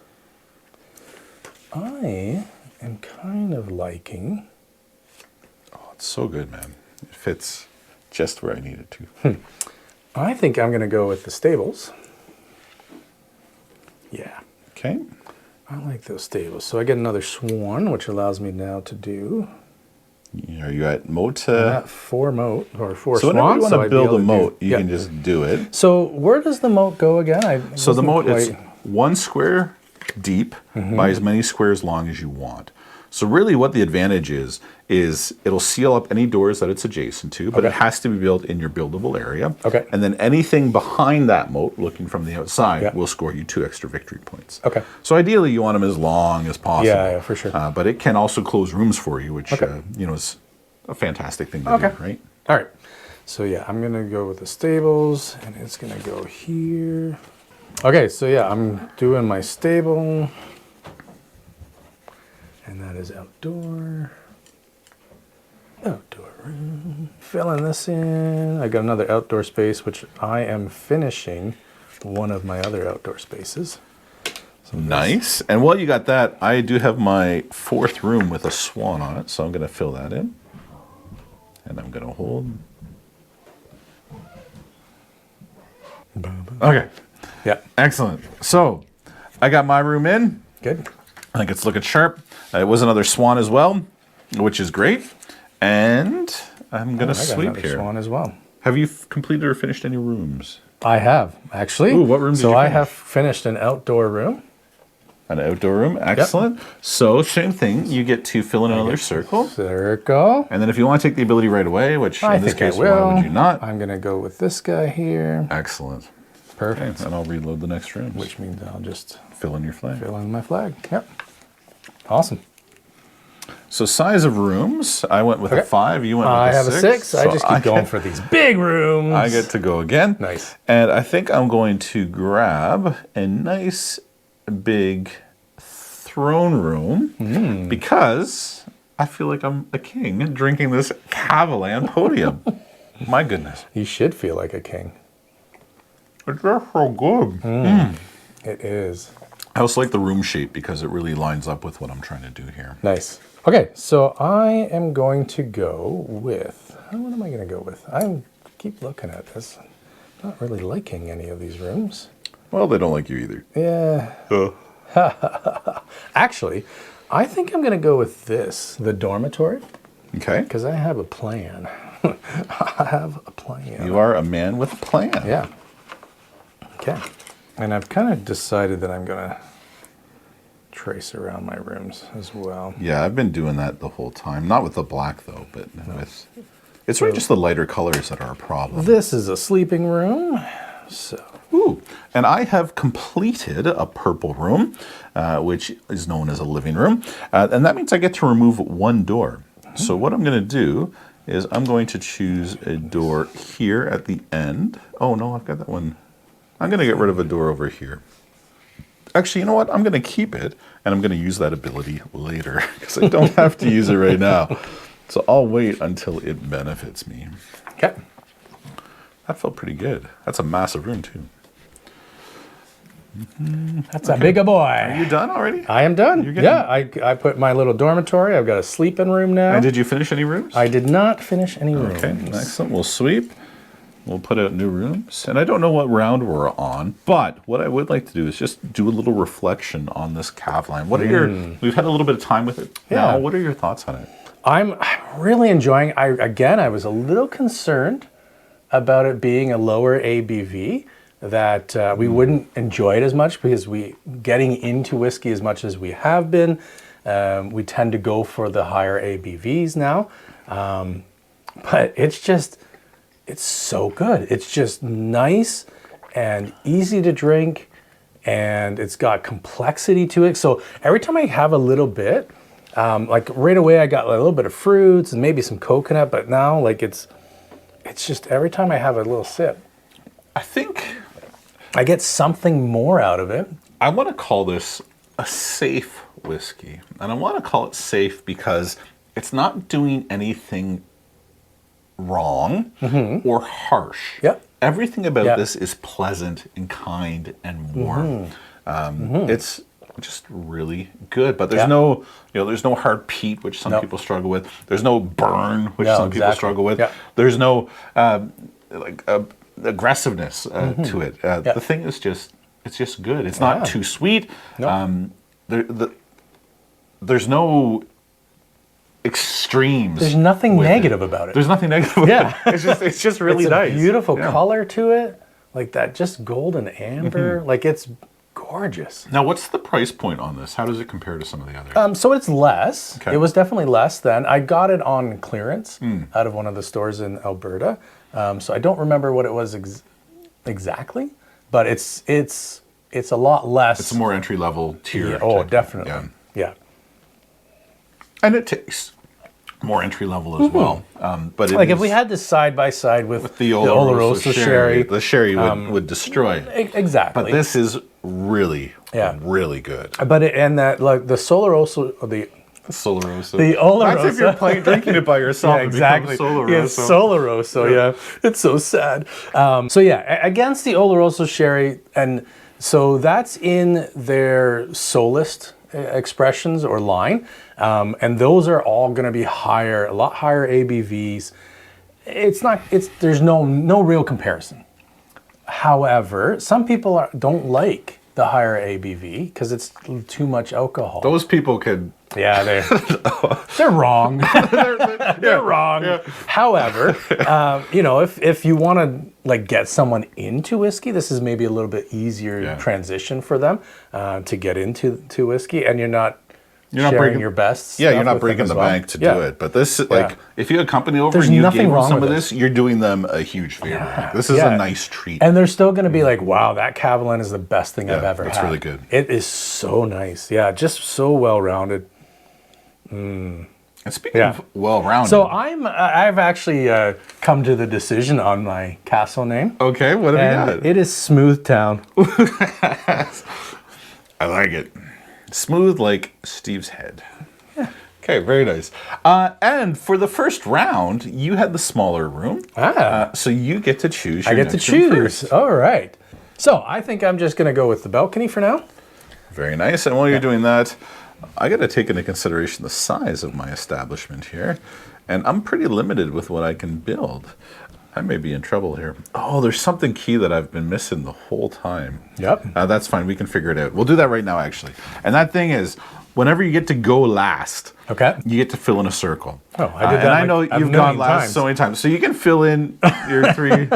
I am kind of liking... Oh, it's so good, man. It fits just where I need it to. I think I'm going to go with the stables. Yeah. Okay. I like those stables. So I get another swan, which allows me now to do... Are you at moat? I'm at 4 moat, or 4 so swans. whenever you want to build a moat, you yep. can just do it. So where does the moat go again? So the moat is 1 square deep by as many squares long as you want. So really what the advantage is it'll seal up any doors that it's adjacent to, but it has to be built in your buildable area. Okay. And then anything behind that moat, looking from the outside, will score you 2 extra victory points. Okay. So ideally you want them as long as possible. Yeah, for sure. But it can also close rooms for you, which is a fantastic thing to do, right? All right. So yeah, I'm gonna go with the stables, and it's gonna go here. Okay, so yeah, I'm doing my stable. And that is outdoor room. Filling this in. I got another outdoor space, which I am finishing one of my other outdoor spaces. So nice. And while you got that, I do have my 4th room with a swan on it, so I'm going to fill that in. And I'm going to hold. Okay. Yeah. Excellent. So I got my room in. Good. I think it's looking sharp. It was another swan as well, which is great. And I'm going to sweep here. Swan as well. Have you completed or finished any rooms? I have, actually. Ooh, what room did you So I finish? have finished an outdoor room. An outdoor room, excellent. Yep. So same thing, you get to fill in another circle. Circle. And then if you want to take the ability right away, which in this case, why would you not? I'm going to go with this guy here. Excellent. Perfect. Okay, and I'll reload the next room. Which means I'll just fill in your flag. Fill in my flag, yep. Awesome. So size of rooms, I went with a 5, you went with a 6. I have a 6, so I just keep going for these big rooms. I get to go again. Nice. And I think I'm going to grab a nice big throne room because I feel like I'm a king drinking this Kavalan Podium. My goodness. You should feel like a king. It's just so good. It is. I also like the room shape because it really lines up with what I'm trying to do here. Nice. Okay, so I am going to go with, what am I going to go with? I keep looking at this. Not really liking any of these rooms. Well, they don't like you either. Yeah. Actually, I think I'm going to go with this, the dormitory. Okay. Because I have a plan. I have a plan. You are a man with a plan. Yeah. Okay. And I've kind of decided that I'm going to trace around my rooms as well. Yeah, I've been doing that the whole time. Not with the black, though, but with... It's really just the lighter colors that are a problem. This is a sleeping room. So... Ooh, and I have completed a purple room, which is known as a living room. And that means I get to remove one door. So what I'm going to do is I'm going to choose a door here at the end. Oh, no, I've got that one. I'm going to get rid of a door over here. Actually, you know what? I'm going to keep it, and I'm going to use that ability later because I don't have to use it right now. So I'll wait until it benefits me. Okay. That felt pretty good. That's a massive room, too. That's a bigger boy. Are you done already? I am done. Yeah, I put my little dormitory. I've got a sleeping room now. And did you finish any rooms? I did not finish any rooms. Okay, excellent. We'll sweep. We'll put out new rooms. And I don't know what round we're on, but what I would like to do is just do a little reflection on this Kavalan. What are your... We've had a little bit of time with it now. What are your thoughts on it? I'm really enjoying. I was a little concerned about it being a lower ABV, that we wouldn't enjoy it as much because getting into whiskey as much as we have been, we tend to go for the higher ABVs now. But it's so good. It's just nice and easy to drink, and it's got complexity to it. So every time I have a little bit, like right away I got a little bit of fruits and maybe some coconut, but now like it's just every time I have a little sip, I think I get something more out of it. I want to call this a safe whiskey. And I want to call it safe because it's not doing anything wrong or harsh. Yep. Everything about this is pleasant and kind and warm. It's just really good, but there's no, there's no hard peat, which some people struggle with. There's no burn, which some people struggle with. There's no aggressiveness to it. The thing is it's just good. It's not too sweet. There's no extremes. There's nothing negative about it. There's nothing negative about it. It's just really nice. It's a beautiful color to it, like that just golden amber. Like it's gorgeous. Now, what's the price point on this? How does it compare to some of the others? So it's less. Okay. It was definitely less than. I got it on clearance out of one of the stores in Alberta. So I don't remember what it was exactly, but it's a lot less. It's a more entry level tier. Yeah, oh, definitely. Yeah. And it tastes more entry level as well. But like if we had this side by side with the Oloroso sherry, the sherry would destroy it. Exactly. But this is really, really good. But the Soloroso, the Soloroso. The Oloroso. That's if you're drinking it by yourself. Exactly. It Soloroso. It's Soloroso, yeah. It's so sad. Against the Oloroso sherry, and so that's in their Solist expressions or line, and those are all going to be higher, a lot higher ABVs. There's no real comparison. However, some people don't like the higher ABV because it's too much alcohol. Those people could Yeah, they're wrong. They're wrong. Yeah. However, you know, if you want to like get someone into whiskey, this is maybe a little bit easier transition for them to get into whiskey, and you're not sharing breaking your best. Yeah, stuff you're not with breaking them the as well. bank to do it. But this, like, if you had company over There's and you nothing gave them wrong some with of this, you're doing them a huge favor. Like, this is a nice treat. And they're still going to be like, wow, that Kavalan is the best thing I've ever had. It's really good. It is so nice. Yeah, just so well-rounded. And speaking of well-rounded. So I've actually come to the decision on my castle name. Okay, what have you got? It is Smooth Town. I like it. Smooth like Steve's head. Yeah. Okay, very nice. And for the first round, you had the smaller room. So you get to choose your next room first. All right. So I think I'm just going to go with the balcony for now. Very nice. And while you're doing that, I got to take into consideration the size of my establishment here. And I'm pretty limited with what I can build. I may be in trouble here. Oh, there's something key that I've been missing the whole time. Yep. That's fine. We can figure it out. We'll do that right now, actually. And that thing is, whenever you get to go last, you get to fill in a circle. Oh, I did that. And I know you've gone last so many times. So you can fill in your three,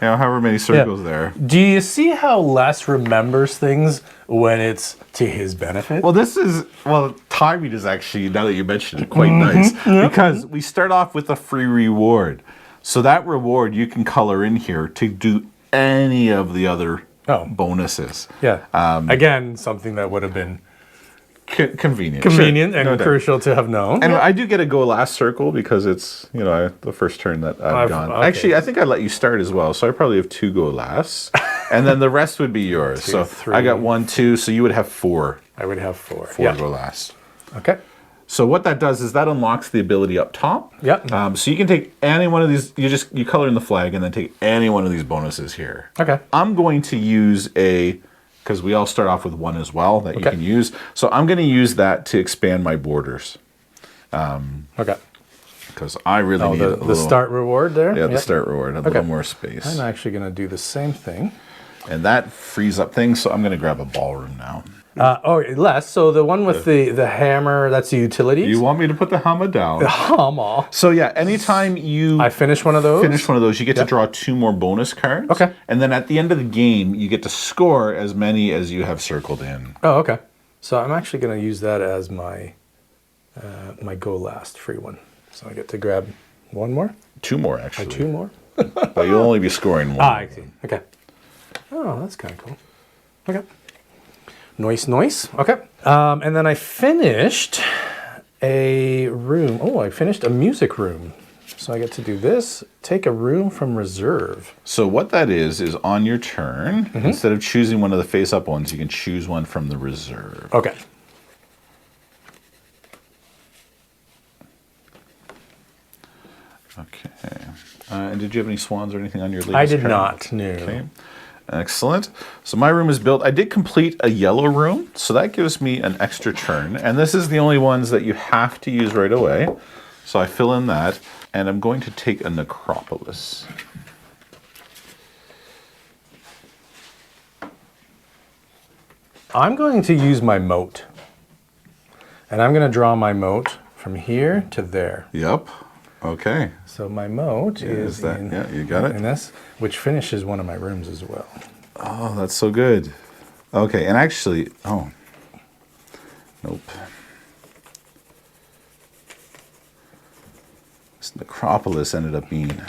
however many circles there. Do you see how Les remembers things when it's to his benefit? Well, timing is actually, now that you mentioned it, quite nice. Because we start off with a free reward. So that reward you can color in here to do any of the other bonuses. Yeah. Again, something that would have been convenient. Convenient and crucial to have known. And I do get a go last circle because it's, the first turn that I've gone. Okay. Actually, I think I let you start as well, so I probably have 2 go lasts. And then the rest would be yours. 2, so 3. I got 1, 2, so you would have 4. I would have 4. 4 go last. Okay. So what that does is that unlocks the ability up top. Yep. So you can take any one of these, you color in the flag and then take any one of these bonuses here. Okay. I'm going to use because we all start off with 1 as well that you can use. So I'm going to use that to expand my borders. Okay. Because I really need the start reward there? Yeah, the start reward, a little more space. I'm actually going to do the same thing. And that frees up things, so I'm going to grab a ballroom now. Les, so the one with the hammer, that's the utilities? You want me to put the hammer down? The hammer. So yeah, anytime I finish one of those, you get to draw 2 more bonus cards. Okay. And then at the end of the game, you get to score as many as you have circled in. Oh, okay. So I'm actually going to use that as my my go last free one. So I get to grab 1 more? 2 more, actually. 2 more? But you'll only be scoring 1. I see. Okay. Oh, that's kind of cool. Okay. Nice. Okay. And then I finished a room. Oh, I finished a music room. So I get to do this, take a room from reserve. So what that is on your turn, instead of choosing one of the face-up ones, you can choose one from the reserve. Okay. Okay. And did you have any swans or anything on your latest I did card? not, no. Okay. Excellent. So my room is built. I did complete a yellow room, so that gives me an extra turn. And this is the only ones that you have to use right away. So I fill in that, and I'm going to take a necropolis. I'm going to use my moat. And I'm going to draw my moat from here to there. Yep. Okay. So my moat is that? Yeah, you got it. And that's which finishes one of my rooms as well. Oh, that's so good. Okay, and actually, nope. This necropolis ended up being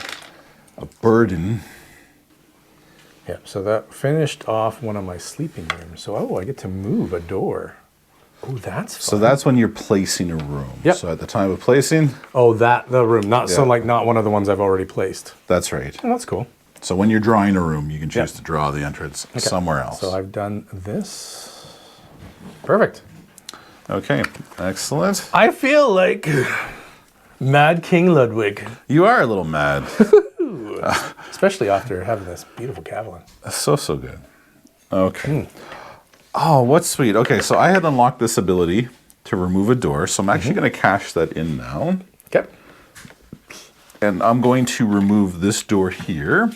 a burden. Yeah, so that finished off one of my sleeping rooms. So, I get to move a door. Oh, that's fun. So that's when you're placing a room. Yep. So at the time of placing. Oh, the room. Not one of the ones I've already placed. That's right. Oh, that's cool. So when you're drawing a room, you can choose to draw the entrance somewhere else. So I've done this. Perfect. Okay, excellent. I feel like Mad King Ludwig. You are a little mad. Especially after having this beautiful Kavalan. So good. Okay. Oh, what's sweet. Okay, so I had unlocked this ability to remove a door, so I'm actually going to cash that in now. Okay. And I'm going to remove this door here,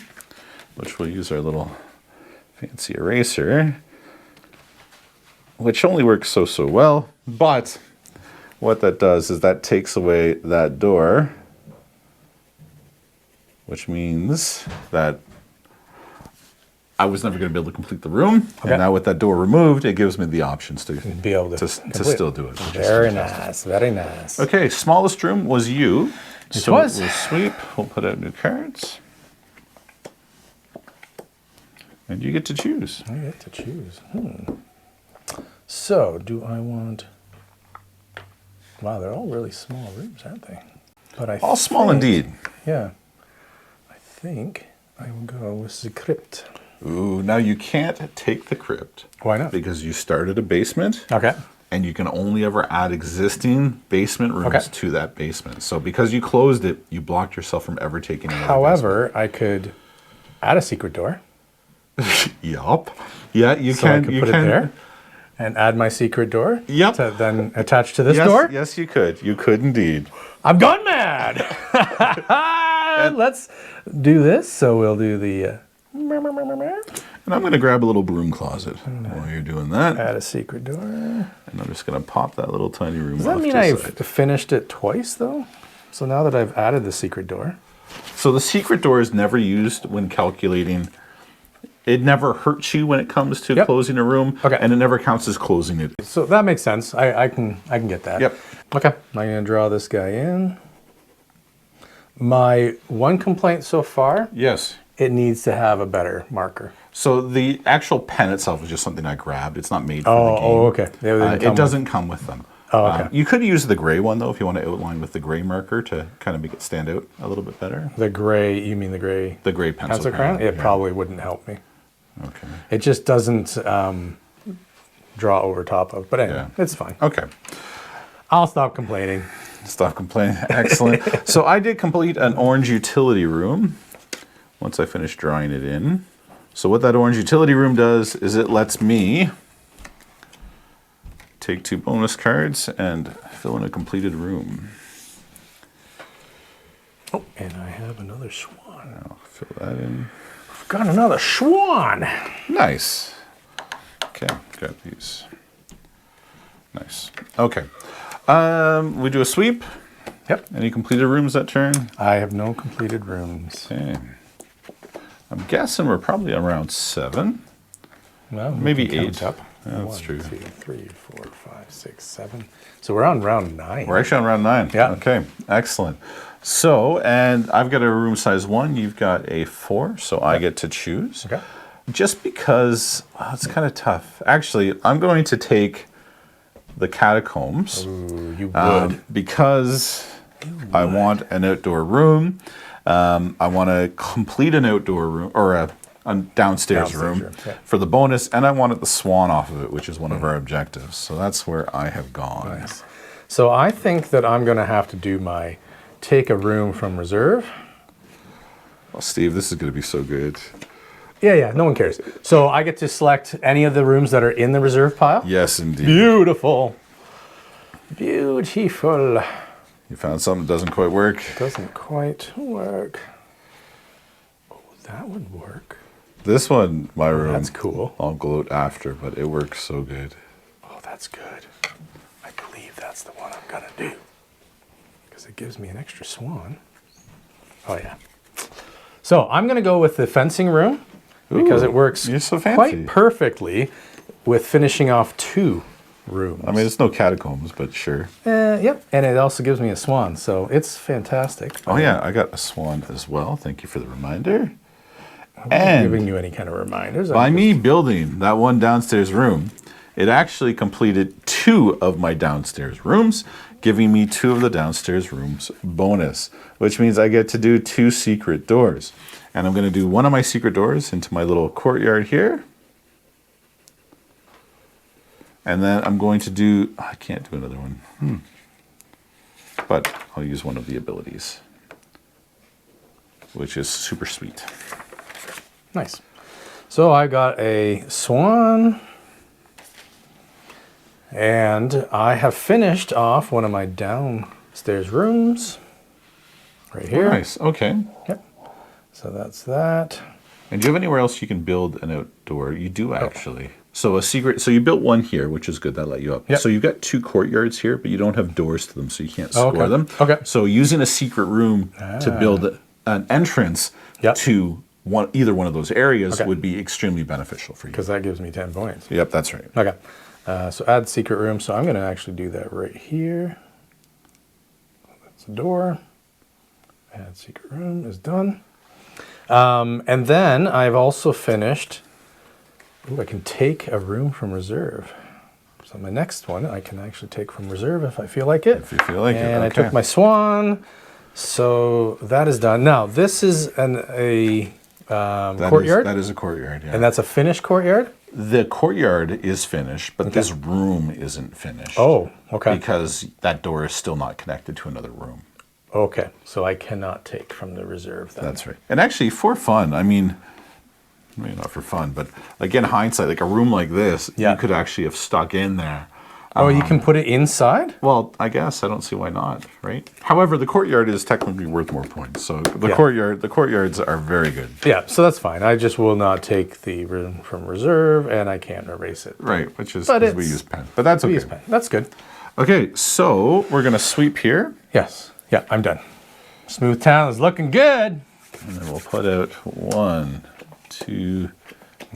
which we'll use our little fancy eraser, which only works so well, but what that does is that takes away that door, which means that I was never going to be able to complete the room. Okay. And now with that door removed, it gives me the options to be able to still do it. Very nice, very nice. Okay, smallest room was you. It so was. We'll sweep, we'll put out new cards. And you get to choose. I get to choose. So, do I want... Wow, they're all really small rooms, aren't they? But all small indeed. Yeah. I think I will go with the crypt. Ooh, now you can't take the crypt. Why not? Because you started a basement. Okay. And you can only ever add existing basement rooms to that basement. So because you closed it, you blocked yourself from ever taking another However, I could add a secret door. Yup. Yeah, you So can. I could you put can. it there and add my secret door. Yep. To then attach to this Yes, door. yes, you could. You could indeed. I've gone mad. Let's do this. So we'll do the... And I'm going to grab a little broom closet while you're doing that. add a secret door. And I'm just going to pop that little tiny room Does off that mean to the I've side. finished it twice, though? So now that I've added the secret door... So the secret door is never used when calculating. It never hurts you when it comes to closing a room, and it never counts as closing it. So that makes sense. I can get that. Yep. Okay. I'm going to draw this guy in. My one complaint so far, Yes. it needs to have a better marker. So the actual pen itself is just something I grabbed. It's not made for the game. Oh, okay. They didn't come It doesn't come with them. Oh, okay. You could use the gray one, though, if you want to outline with the gray marker to kind of make it stand out a little bit better. The gray, you mean the gray The gray pencil crayon? It yeah. probably wouldn't help me. Okay. It just doesn't draw over top of. But anyway, it's fine. Okay. I'll stop complaining. Stop complaining. Excellent. So I did complete an orange utility room once I finished drawing it in. So what that orange utility room does is it lets me take 2 bonus cards and fill in a completed room. Oh, and I have another swan. I'll fill that in. I've got another swan. Nice. Okay, grab these. Nice. Okay. We do a sweep. Yep. Any completed rooms that turn? I have no completed rooms. Okay. I'm guessing we're probably around 7. Well, Maybe we can 8. count up. Yeah, that's 1, true. 2, 3, 4, 5, 6, 7. So we're on round 9. We're actually on round 9. Yeah. Okay, excellent. So, and I've got a room size 1, you've got a 4, so I get to choose. Okay. Just because, it's kind of tough. Actually, I'm going to take the catacombs. Ooh, you would. Because I want an outdoor room. I want to complete an outdoor room, or a downstairs room for the bonus, and I wanted the swan off of it, which is one of our objectives. So that's where I have gone. Nice. So I think that I'm going to have to do my take a room from reserve. Well, Steve, this is going to be so good. Yeah, no one cares. So I get to select any of the rooms that are in the reserve pile? Yes, indeed. Beautiful. Beautiful. You found something that doesn't quite work. Doesn't quite work. Oh, that would work. This one, my room. That's cool. I'll gloat after, but it works so good. Oh, that's good. I believe that's the one I'm going to do. Because it gives me an extra swan. Oh, yeah. So I'm going to go with the fencing room because it works you're so fancy. quite perfectly with finishing off 2 rooms. I mean, it's no catacombs, but sure. Yep. And it also gives me a swan, so it's fantastic. Oh, yeah, I got a swan as well. Thank you for the reminder. I'm not giving you any kind of reminders. By me building that one downstairs room, it actually completed 2 of my downstairs rooms, giving me 2 of the downstairs rooms bonus, which means I get to do 2 secret doors. And I'm going to do one of my secret doors into my little courtyard here. And then I'm going to do, I can't do another one. But I'll use one of the abilities, which is super sweet. Nice. So I got a swan, and I have finished off one of my downstairs rooms right here. Nice, okay. Yep. So that's that. And do you have anywhere else you can build an outdoor? You do actually. So a secret. So you built one here, which is good. That let you up. Yep. So you've got 2 courtyards here, but you don't have doors to them, so you can't score okay. them. Okay. So using a secret room to build an entrance to either one of those areas would be extremely beneficial for you. Because that gives me 10 points. Yep, that's right. Okay. So add secret room. So I'm going to actually do that right here. That's a door. Add secret room is done. And then I've also finished. Ooh, I can take a room from reserve. So my next one I can actually take from reserve if I feel like it. If you feel like it. And I took my swan. So that is done. Now this is a courtyard. That is a courtyard, yeah. And that's a finished courtyard? The courtyard is finished, but this room isn't finished. Oh, okay. Because that door is still not connected to another room. Okay, so I cannot take from the reserve then. That's right. And actually, for fun, I mean, maybe not for fun, but like in hindsight, like a room like this, you could actually have stuck in there. Oh, you can put it inside? Well, I guess I don't see why not, right? However, the courtyard is technically worth more points, so the courtyards are very good. Yeah, so that's fine. I just will not take the room from reserve, and I can't erase it. Right, which is because we use pen, but that's okay. We use pen. That's good. Okay, so we're gonna sweep here. Yes. Yeah, I'm done. Smooth Town is looking good. And then we'll put out 1, 2,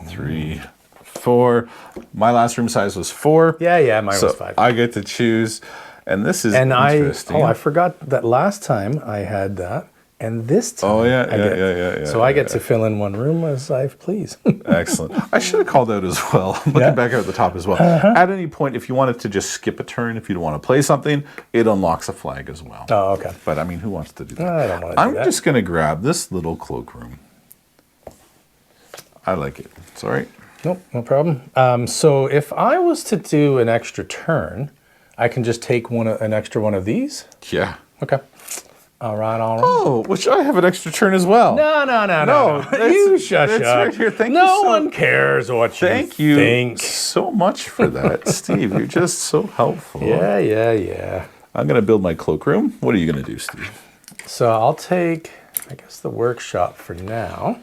3, 4. My last room size was 4. Yeah, mine was 5. I get to choose, and this is interesting. I forgot that last time I had that, and this time yeah. So I get to fill in one room as I please. Excellent. I should have called out as well, looking back at the top as well. At any point, if you wanted to just skip a turn, if you don't want to play something, it unlocks a flag as well. Oh, okay. But I mean, who wants to do that? I don't want to do that. I'm just going to grab this little cloakroom. I like it. It's all right. Nope, no problem. So if I was to do an extra turn, I can just take an extra one of these? Yeah. Okay. All right. Oh, which I have an extra turn as well. No. You shush up. Right here. Thank you. No one cares what you think. Thank you so much for that, Steve. You're just so helpful. Yeah. I'm going to build my cloakroom. What are you going to do, Steve? So I'll take, I guess, the workshop for now.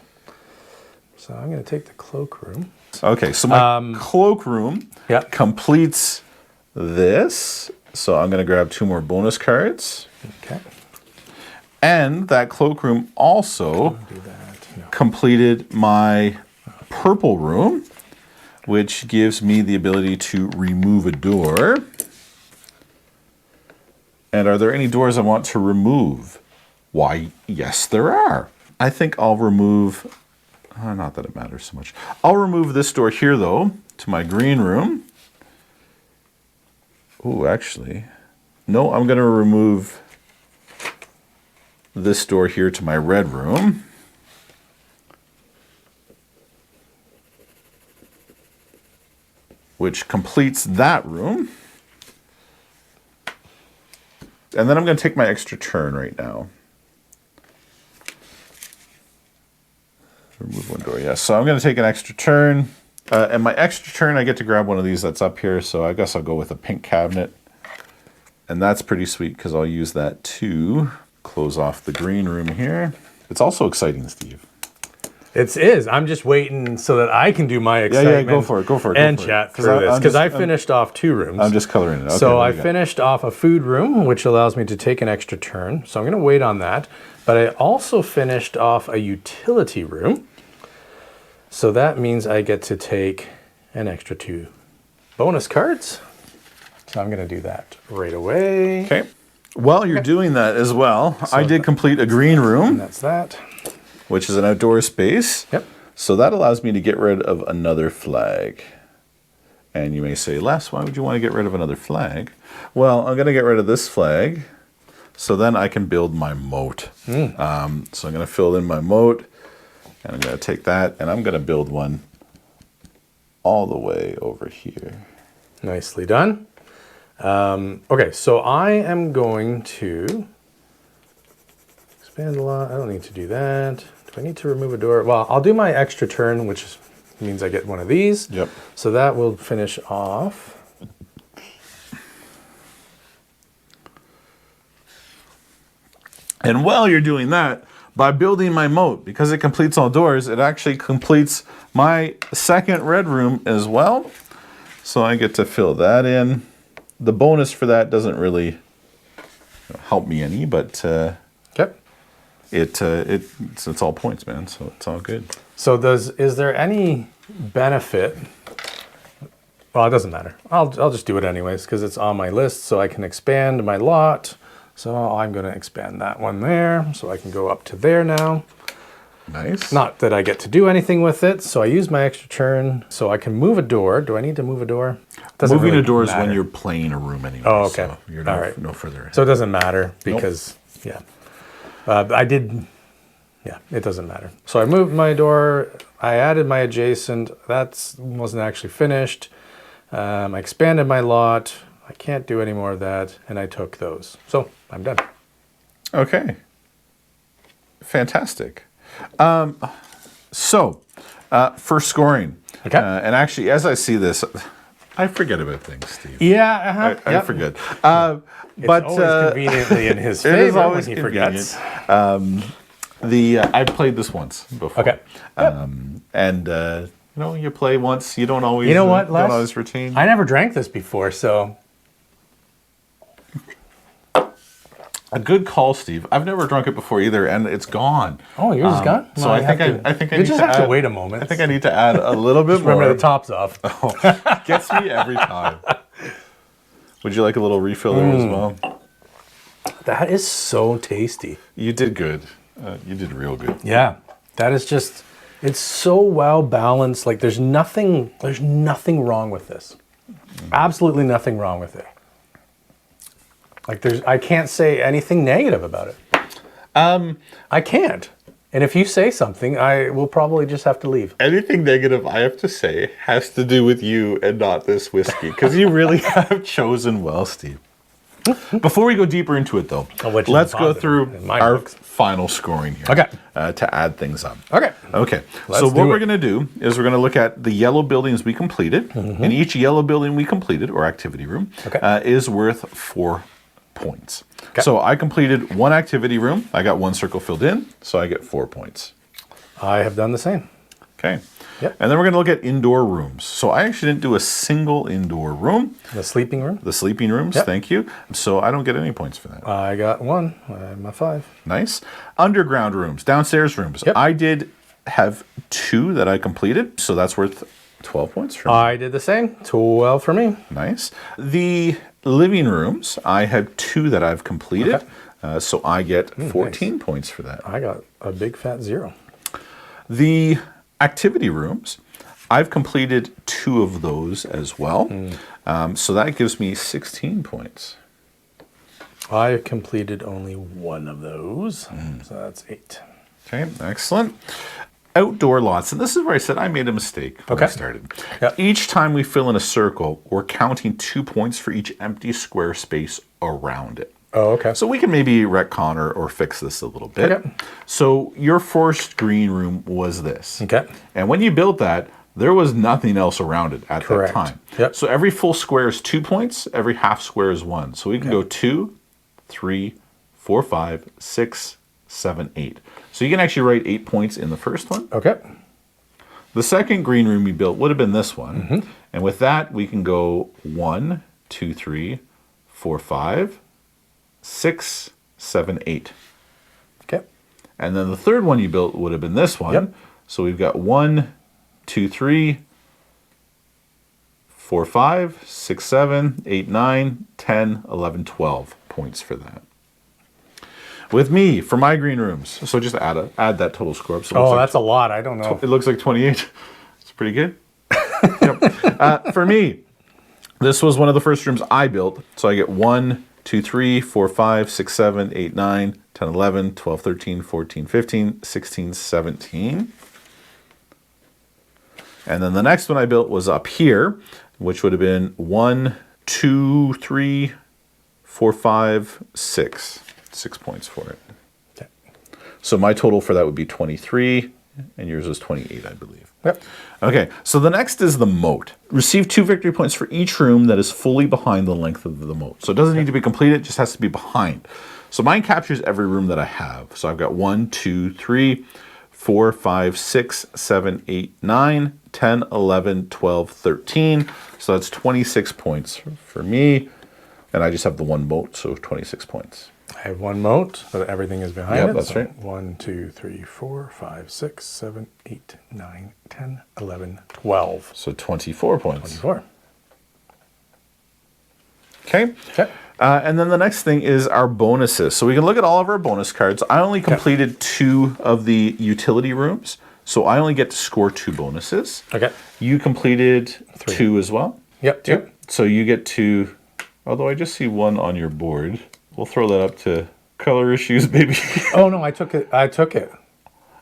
So I'm going to take the cloakroom. Okay, so my cloakroom completes this. So I'm going to grab 2 more bonus cards. Okay. And that cloakroom also completed my purple room, which gives me the ability to remove a door. And are there any doors I want to remove? Why, yes, there are. I think I'll remove, not that it matters so much. I'll remove this door here, though, to my green room. Oh, actually, no, I'm going to remove this door here to my red room. Which completes that room. And then I'm going to take my extra turn right now. Remove one door, yes. So I'm going to take an extra turn. And my extra turn, I get to grab one of these that's up here. So I guess I'll go with a pink cabinet. And that's pretty sweet because I'll use that to close off the green room here. It's also exciting, Steve. It is. I'm just waiting so that I can do my excitement. Yeah, go for it. And chat through this because I finished off 2 rooms. I'm just coloring it. Okay, so I finished off a food room, which allows me to take an extra turn. So I'm going to wait on that. But I also finished off a utility room. So that means I get to take an extra 2 bonus cards. So I'm going to do that right away. Okay. While you're doing that as well, so I did complete a green room. And that's that. Which is an outdoor space. Yep. So that allows me to get rid of another flag. And you may say, Les, why would you want to get rid of another flag? Well, I'm going to get rid of this flag. So then I can build my moat. So I'm going to fill in my moat. And I'm going to take that and I'm going to build one all the way over here. Nicely done. Okay, so I am going to expand a lot. I don't need to do that. Do I need to remove a door? Well, I'll do my extra turn, which means I get one of these. Yep. So that will finish off. And while you're doing that, by building my moat, because it completes all doors, it actually completes my second red room as well. So I get to fill that in. The bonus for that doesn't really help me any, but Okay. it's all points, man. So it's all good. So is there any benefit? Well, it doesn't matter. I'll just do it anyways because it's on my list, so I can expand my lot. So I'm going to expand that one there, so I can go up to there now. Nice. Not that I get to do anything with it, so I use my extra turn, so I can move a door. Do I need to move a door? Moving a door is when you're playing a room anyway. Oh, okay. So you're All right. no further ahead. So it doesn't matter because, yeah. Yeah, it doesn't matter. So I moved my door, I added my adjacent, that wasn't actually finished. I expanded my lot, I can't do any more of that, and I took those. So I'm done. Okay. Fantastic. For scoring. Okay. And actually, as I see this, I forget about things, Steve. Yeah, I forget. It's But always conveniently in his it favor is always when he convenient. forgets. I played this once before. Okay. And you play once, you don't always. You know what, Les? Don't always retain. I never drank this before, so A good call, Steve. I've never drunk it before either, and it's gone. oh, yours is gone. So No, I think I you need just to have add, to wait a moment. I think I need to add a little bit more. Remember the top's off. Gets me every time. Would you like a little refill there as well? That is so tasty. You did good. You did real good. Yeah, that is just. It's so well balanced. Like there's nothing wrong with this. Absolutely nothing wrong with it. Like I can't say anything negative about it. I can't. And if you say something, I will probably just have to leave. Anything negative I have to say has to do with you and not this whiskey, because you really have chosen well, Steve. Before we go deeper into it, though, let's go through our final scoring here. Okay. To add things up. Okay. Okay. So what we're going to do is we're going to look at the yellow buildings we completed, and each yellow building we completed, or activity room, is worth 4 points. Okay. So I completed one activity room. I got one circle filled in, so I get 4 points. I have done the same. Okay. Yep. And then we're going to look at indoor rooms. So I actually didn't do a single indoor room. The sleeping room? The sleeping rooms, thank you. So I don't get any points for that. I got 1. I'm a 5. Nice. Underground rooms, downstairs rooms. Yep. I did have 2 that I completed, so that's worth 12 points for me. I did the same. 12 for me. Nice. The living rooms, I had 2 that I've completed, so I get 14 points for that. I got a big fat 0. The activity rooms, I've completed 2 of those as well, so that gives me 16 points. I completed only 1 of those, so that's 8. Okay, excellent. Outdoor lots, and this is where I said I made a mistake when I started. Yep. Each time we fill in a circle, we're counting 2 points for each empty square space around it. Oh, okay. So we can maybe retcon or fix this a little bit. Okay. So your first green room was this. Okay. And when you built that, there was nothing else around it at that time. Yep. So every full square is 2 points, every half square is 1. So we can go 2, 3, 4, 5, 6, 7, 8. So you can actually write 8 points in the first one. Okay. The second green room we built would have been this one. And with that, we can go 1, 2, 3, 4, 5, 6, 7, 8. Okay. And then the third one you built would have been this one. Yep. So we've got 1, 2, 3, 4, 5, 6, 7, 8, 9, 10, 11, 12 points for that. With me, for my green rooms, so just add that total score up. So it looks that's a lot. I don't know. It looks like 28. It's pretty good. For me, this was one of the first rooms I built. So I get 1, 2, 3, 4, 5, 6, 7, 8, 9, 10, 11, 12, 13, 14, 15, 16, 17. And then the next one I built was up here, which would have been 1, 2, 3, 4, 5, 6. 6 points for it. Okay. So my total for that would be 23, and yours was 28, I believe. Yep. Okay, so the next is the moat. Receive 2 victory points for each room that is fully behind the length of the moat. So it doesn't need to be completed, it just has to be behind. So mine captures every room that I have. So I've got 1, 2, 3, 4, 5, 6, 7, 8, 9, 10, 11, 12, 13. So that's 26 points for me. And I just have the 1 moat, so 26 points. I have 1 moat, but everything is behind it. Yeah, that's right. 1, 2, 3, 4, 5, 6, 7, 8, 9, 10, 11, 12. So 24 points. 24. Okay. Okay. And then the next thing is our bonuses. So we can look at all of our bonus cards. I only completed 2 of the utility rooms, so I only get to score 2 bonuses. Okay. You completed 3. 2 as well? Yep, 2. Yep. So you get to, although I just see 1 on your board. We'll throw that up to color issues, baby. Oh, no, I took it. That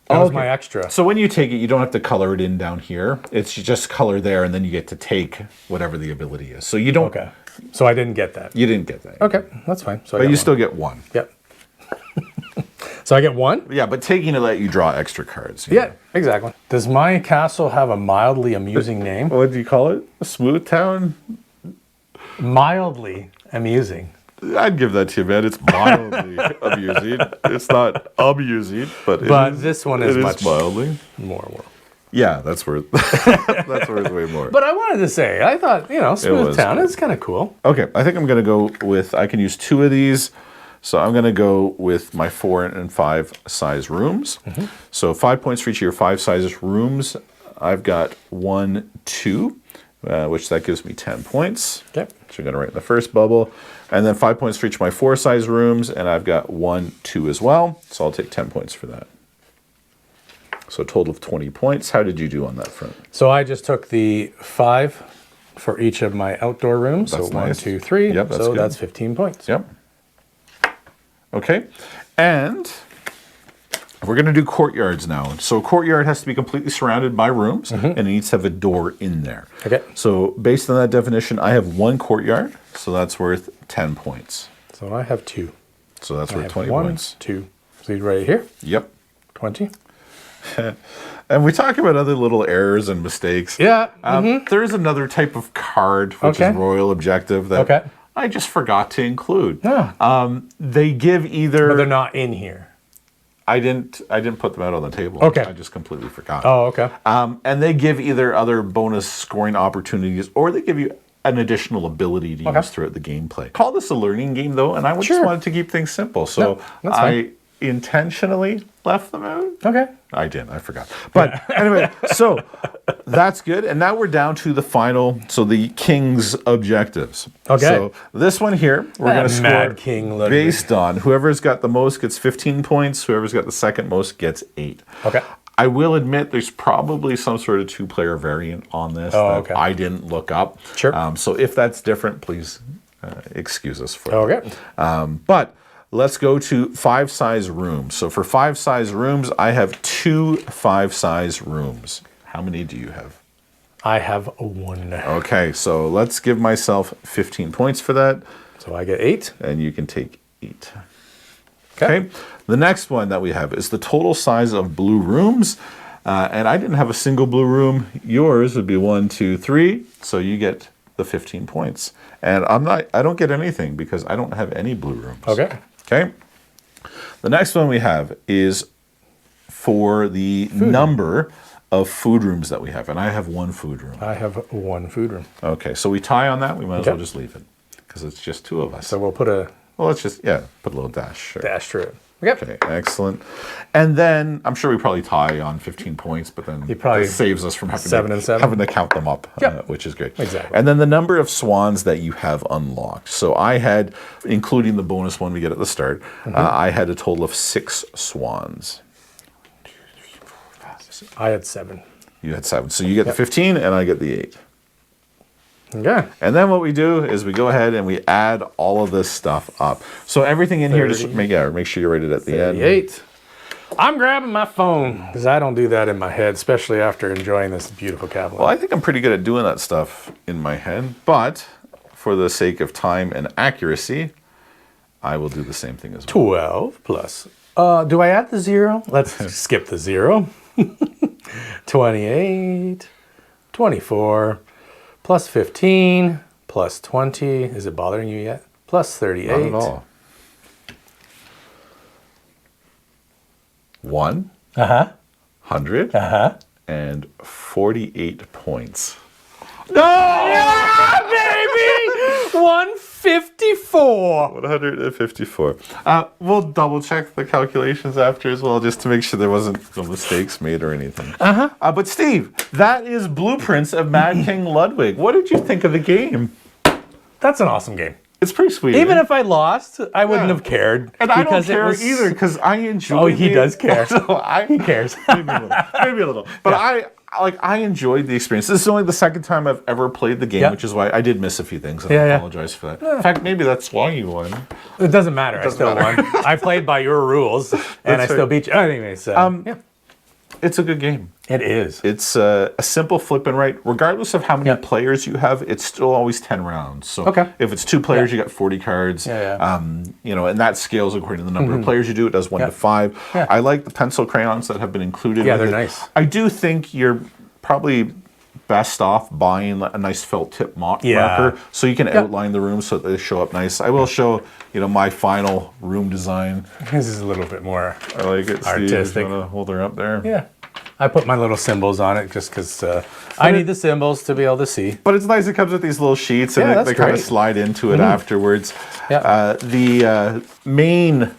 was my extra. So when you take it, you don't have to color it in down here. It's just color there, and then you get to take whatever the ability is. So you don't. Okay. So I didn't get that. You didn't get that. Okay, that's fine. So I But got you 1. still get 1. Yep. So I get 1? Yeah, but taking it let you draw extra cards. Yeah, exactly. Does my castle have a mildly amusing name? What do you call it? A smooth town? Mildly amusing. I'd give that to you, man. It's mildly amusing. It's not amusing, but This one is much mildly more world. Yeah, that's worth that's worth way more. But I wanted to say, I thought, Smooth Town cool. is kind of cool. Okay, I think I'm going to go with, I can use 2 of these. So I'm going to go with my 4 and 5 size rooms. Mm-hmm. So 5 points for each of your 5 sizes rooms. I've got 1, 2, which that gives me 10 points. Okay. Which I'm going to write in the first bubble. And then 5 points for each of my 4 size rooms. And I've got 1, 2 as well. So I'll take 10 points for that. So a total of 20 points. How did you do on that front? So I just took the 5 for each of my outdoor rooms. That's so 1, nice. 2, 3. Yep, that's so good. that's 15 points. Yep. Okay. And we're going to do courtyards now. So a courtyard has to be completely surrounded by rooms, and it needs to have a door in there. Okay. So based on that definition, I have 1 courtyard, so that's worth 10 points. So I have 2. So that's I worth have 20 1, points. 2. So right here. Yep. 20. And we talk about other little errors and mistakes. Yeah. There's another type of card, which is Royal Objective, that I just forgot to include. Yeah. They give either... But they're not in here. I didn't put them out on the table. Okay. I just completely forgot. Oh, okay. And they give either other bonus scoring opportunities, or they give you an additional ability to use throughout the gameplay. Call this a learning game, though, and I just wanted to keep things simple. So I intentionally left them out. Okay. I didn't. I forgot. But anyway, so that's good. And now we're down to the final, so the King's objectives. Okay. So this one here, we're going to score Mad King Ludwig. based on whoever's got the most gets 15 points, whoever's got the second most gets 8. Okay. I will admit there's probably some sort of 2-player variant on this that I didn't look up. Sure. So if that's different, please excuse us for that. Okay. But let's go to 5 size rooms. So for 5 size rooms, I have 2 5 size rooms. How many do you have? I have 1. Okay, so let's give myself 15 points for that. So I get 8. And you can take 8. Okay. The next one that we have is the total size of blue rooms. And I didn't have a single blue room. Yours would be 1, 2, 3. So you get the 15 points. And I don't get anything because I don't have any blue rooms. Okay. Okay. The next one we have is for the number of food rooms that we have. And I have 1 food room. I have 1 food room. Okay. So we tie on that. We might as well just leave it because it's just 2 of us. So we'll put a... Well, let's just, put a little dash. Sure. dash through it. Yep. Okay, excellent. And then I'm sure we probably tie on 15 points, but then probably it saves us from having 7 and 7. having to count them up, Yep. which is great. Exactly. And then the number of swans that you have unlocked. So I had, including the bonus one we get at the start, I had a total of 6 swans. 1, 2, 3, 4, 5, 6. I had 7. You had 7. So you get the 15 and I get the 8. Okay. And then what we do is we go ahead and we add all of this stuff up. So everything in here, just make sure you write it at the end. 38. I'm grabbing my phone because I don't do that in my head, especially after enjoying this beautiful Kavalan. Well, I think I'm pretty good at doing that stuff in my head, but for the sake of time and accuracy, I will do the same thing as well. 12 plus. Do I add the 0? Let's skip the 0. 28, 24, plus 15, plus 20. Is it bothering you yet? Plus 38. Not at all. 100 and 48 points. No! Yeah, baby! 154. 154. We'll double check the calculations after as well, just to make sure there wasn't no mistakes made or anything. But Steve, that is Blueprints of Mad King Ludwig. What did you think of the game? That's an awesome game. It's pretty sweet. Even if I lost, I wouldn't have cared. And I don't care either, because I enjoy. Oh, he does care. So he cares. Maybe a little. But I enjoyed the experience. This is only the second time I've ever played the game, which is why I did miss a few things, and I apologize for that. In fact, maybe that's why you won. It doesn't matter. I still won. I played by your rules, and I still beat you. Anyways, it's a good game. It is. It's a simple flip and write. Regardless of how many players you have, it's still always 10 rounds. So if it's 2 players, you got 40 cards. You know, and that scales according to the number of players you do. It does 1 to 5. I like the pencil crayons that have been included. Yeah, they're nice. I do think you're probably best off buying a nice felt tip marker so you can outline the room so that they show up nice. I will show, you know, my final room design. This is a little bit more I like it, Steve. artistic. You want to hold her up there? Yeah. I put my little symbols on it just because I need the symbols to be able to see. But it's nice. It comes with these little sheets, and they kind of slide into it afterwards. The main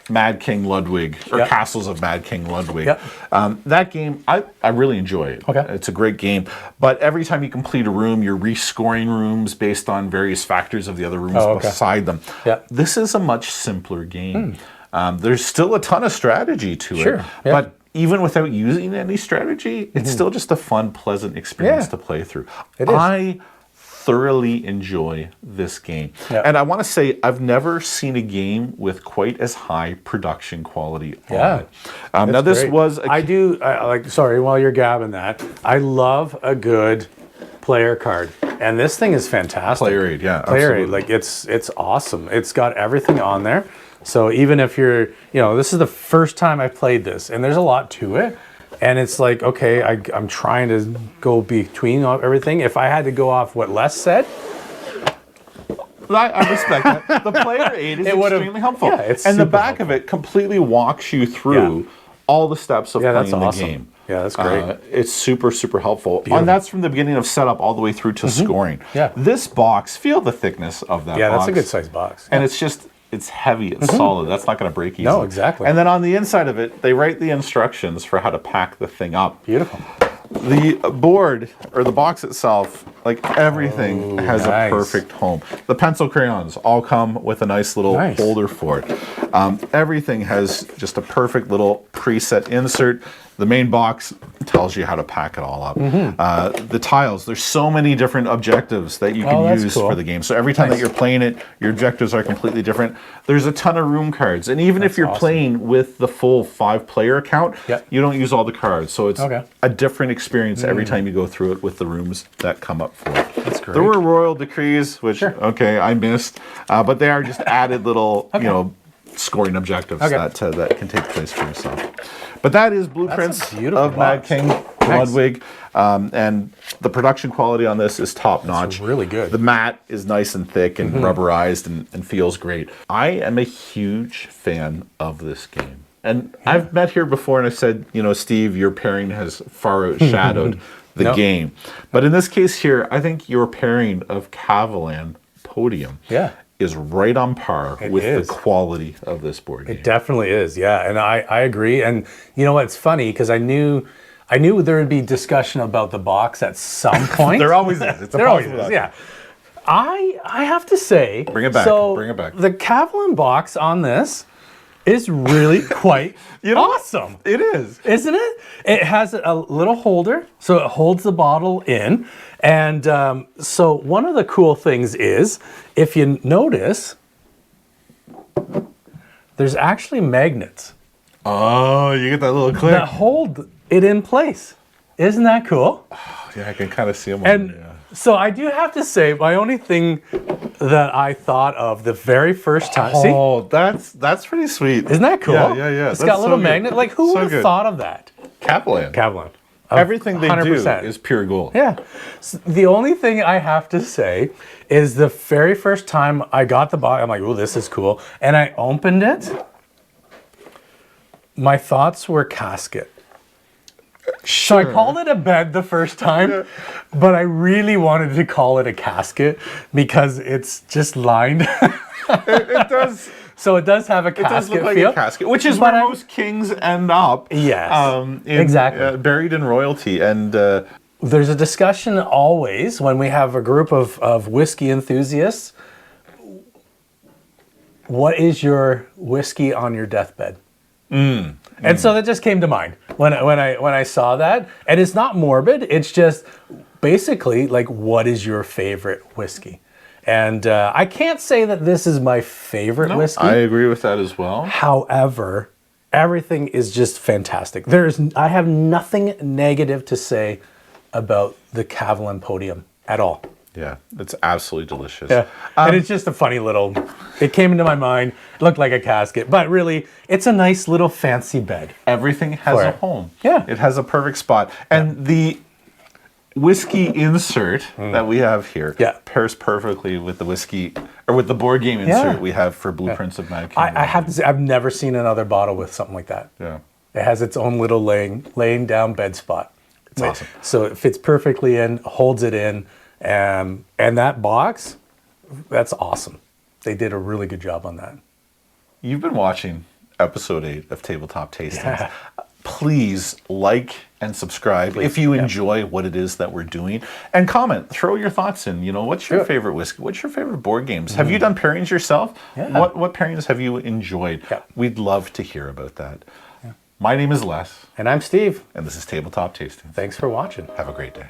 Mad King Ludwig, or Castles of Mad King Ludwig, that game, I really enjoy it. It's a great game. But every time you complete a room, you're rescoring rooms based on various factors of the other rooms beside them. This is a much simpler game. There's still a ton of strategy to it. But even without using any strategy, it's still just a fun, pleasant experience to play through. I thoroughly enjoy this game. And I want to say, I've never seen a game with quite as high production quality on it. Now, this was... sorry, while you're gabbing that, I love a good player card. And this thing is fantastic. Player aid, Player aid, like it's awesome. It's got everything on there. So even if you're, this is the first time I played this, and there's a lot to it, and it's like, okay, I'm trying to go between everything. If I had to go off what Les said, I respect that. The player aid is extremely helpful. And the back of it completely walks you through all the steps of playing the game. Yeah, that's great. It's super, super helpful. And that's from the beginning of setup all the way through to scoring. This box, feel the thickness of that box. Yeah, that's a good sized box. And it's heavy, it's solid. That's not going to break easily. No, exactly. And then on the inside of it, they write the instructions for how to pack the thing up. Beautiful. The board, or the box itself, like everything has a perfect home. The pencil crayons all come with a nice little holder for it. Everything has just a perfect little preset insert. The main box tells you how to pack it all up. The tiles, there's so many different objectives that you can use for the game. So every time that you're playing it, your objectives are completely different. There's a ton of room cards. And even if you're playing with the full 5-player account, you don't use all the cards. So it's a different experience every time you go through it with the rooms that come up for it. That's great. There were royal decrees, which, I missed. But they are just added little, scoring objectives that can take place for yourself. But that is Blueprints of Mad King Ludwig. And the production quality on this is top notch. It's really good. The mat is nice and thick and rubberized and feels great. I am a huge fan of this game. And I've met here before and I said, Steve, your pairing has far outshadowed the game. But in this case here, I think your pairing of Kavalan Podium is right on par with the quality of this board game. It definitely is, and I agree. And you know what's funny, because I knew there would be discussion about the box at some point. There always is. It's a possibility. I have to say, bring it back. Bring it back. The Kavalan box on this is really quite awesome. It is. Isn't it? It has a little holder, so it holds the bottle in. And so one of the cool things is, if you notice, there's actually magnets. Oh, you get that little click. That hold it in place. Isn't that cool? Oh, I can kind of see them. And so I do have to say, my only thing that I thought of the very first time. Oh, that's pretty sweet. Isn't that cool? Yeah. It's got a little magnet. Like, who would have thought of that? Kavalan. Everything they 100%. do is pure gold. Yeah. The only thing I have to say is the very first time I got the box, I'm like, oh, this is cool. And I opened it. My thoughts were casket. So I called it a bed the first time, but I really wanted to call it a casket because it's just lined. It does. So it does have a It does casket look like feel. a casket, which is But where most kings end up. Yes, exactly. Buried in royalty. And there's a discussion always when we have a group of whiskey enthusiasts. What is your whiskey on your deathbed? And so that just came to mind when I saw that. And it's not morbid. It's just basically like, what is your favorite whiskey? And I can't say that this is my favorite whiskey. I agree with that as well. However, everything is just fantastic. I have nothing negative to say about the Kavalan Podium at all. Yeah, it's absolutely delicious. Yeah, and it's just a funny little, it came into my mind, it looked like a casket, but really, it's a nice little fancy bed. Everything has a home. Yeah. It has a perfect spot. And the whiskey insert that we have here pairs perfectly with the whiskey, or with the board game insert we have for Blueprints of Mad King. I have to say, I've never seen another bottle with something like that. Yeah. It has its own little laying down bed spot. It's awesome. So it fits perfectly in, holds it in, and that box, that's awesome. They did a really good job on that. You've been watching episode 8 of Tabletop Tastings. Please like and subscribe if you enjoy what it is that we're doing, and comment. Throw your thoughts in. You know, what's your favorite whiskey? What's your favorite board games? Have you done pairings yourself? What pairings have you enjoyed? We'd love to hear about that. My name is Les. And I'm Steve. And this is Tabletop Tastings. Thanks for watching. Have a great day.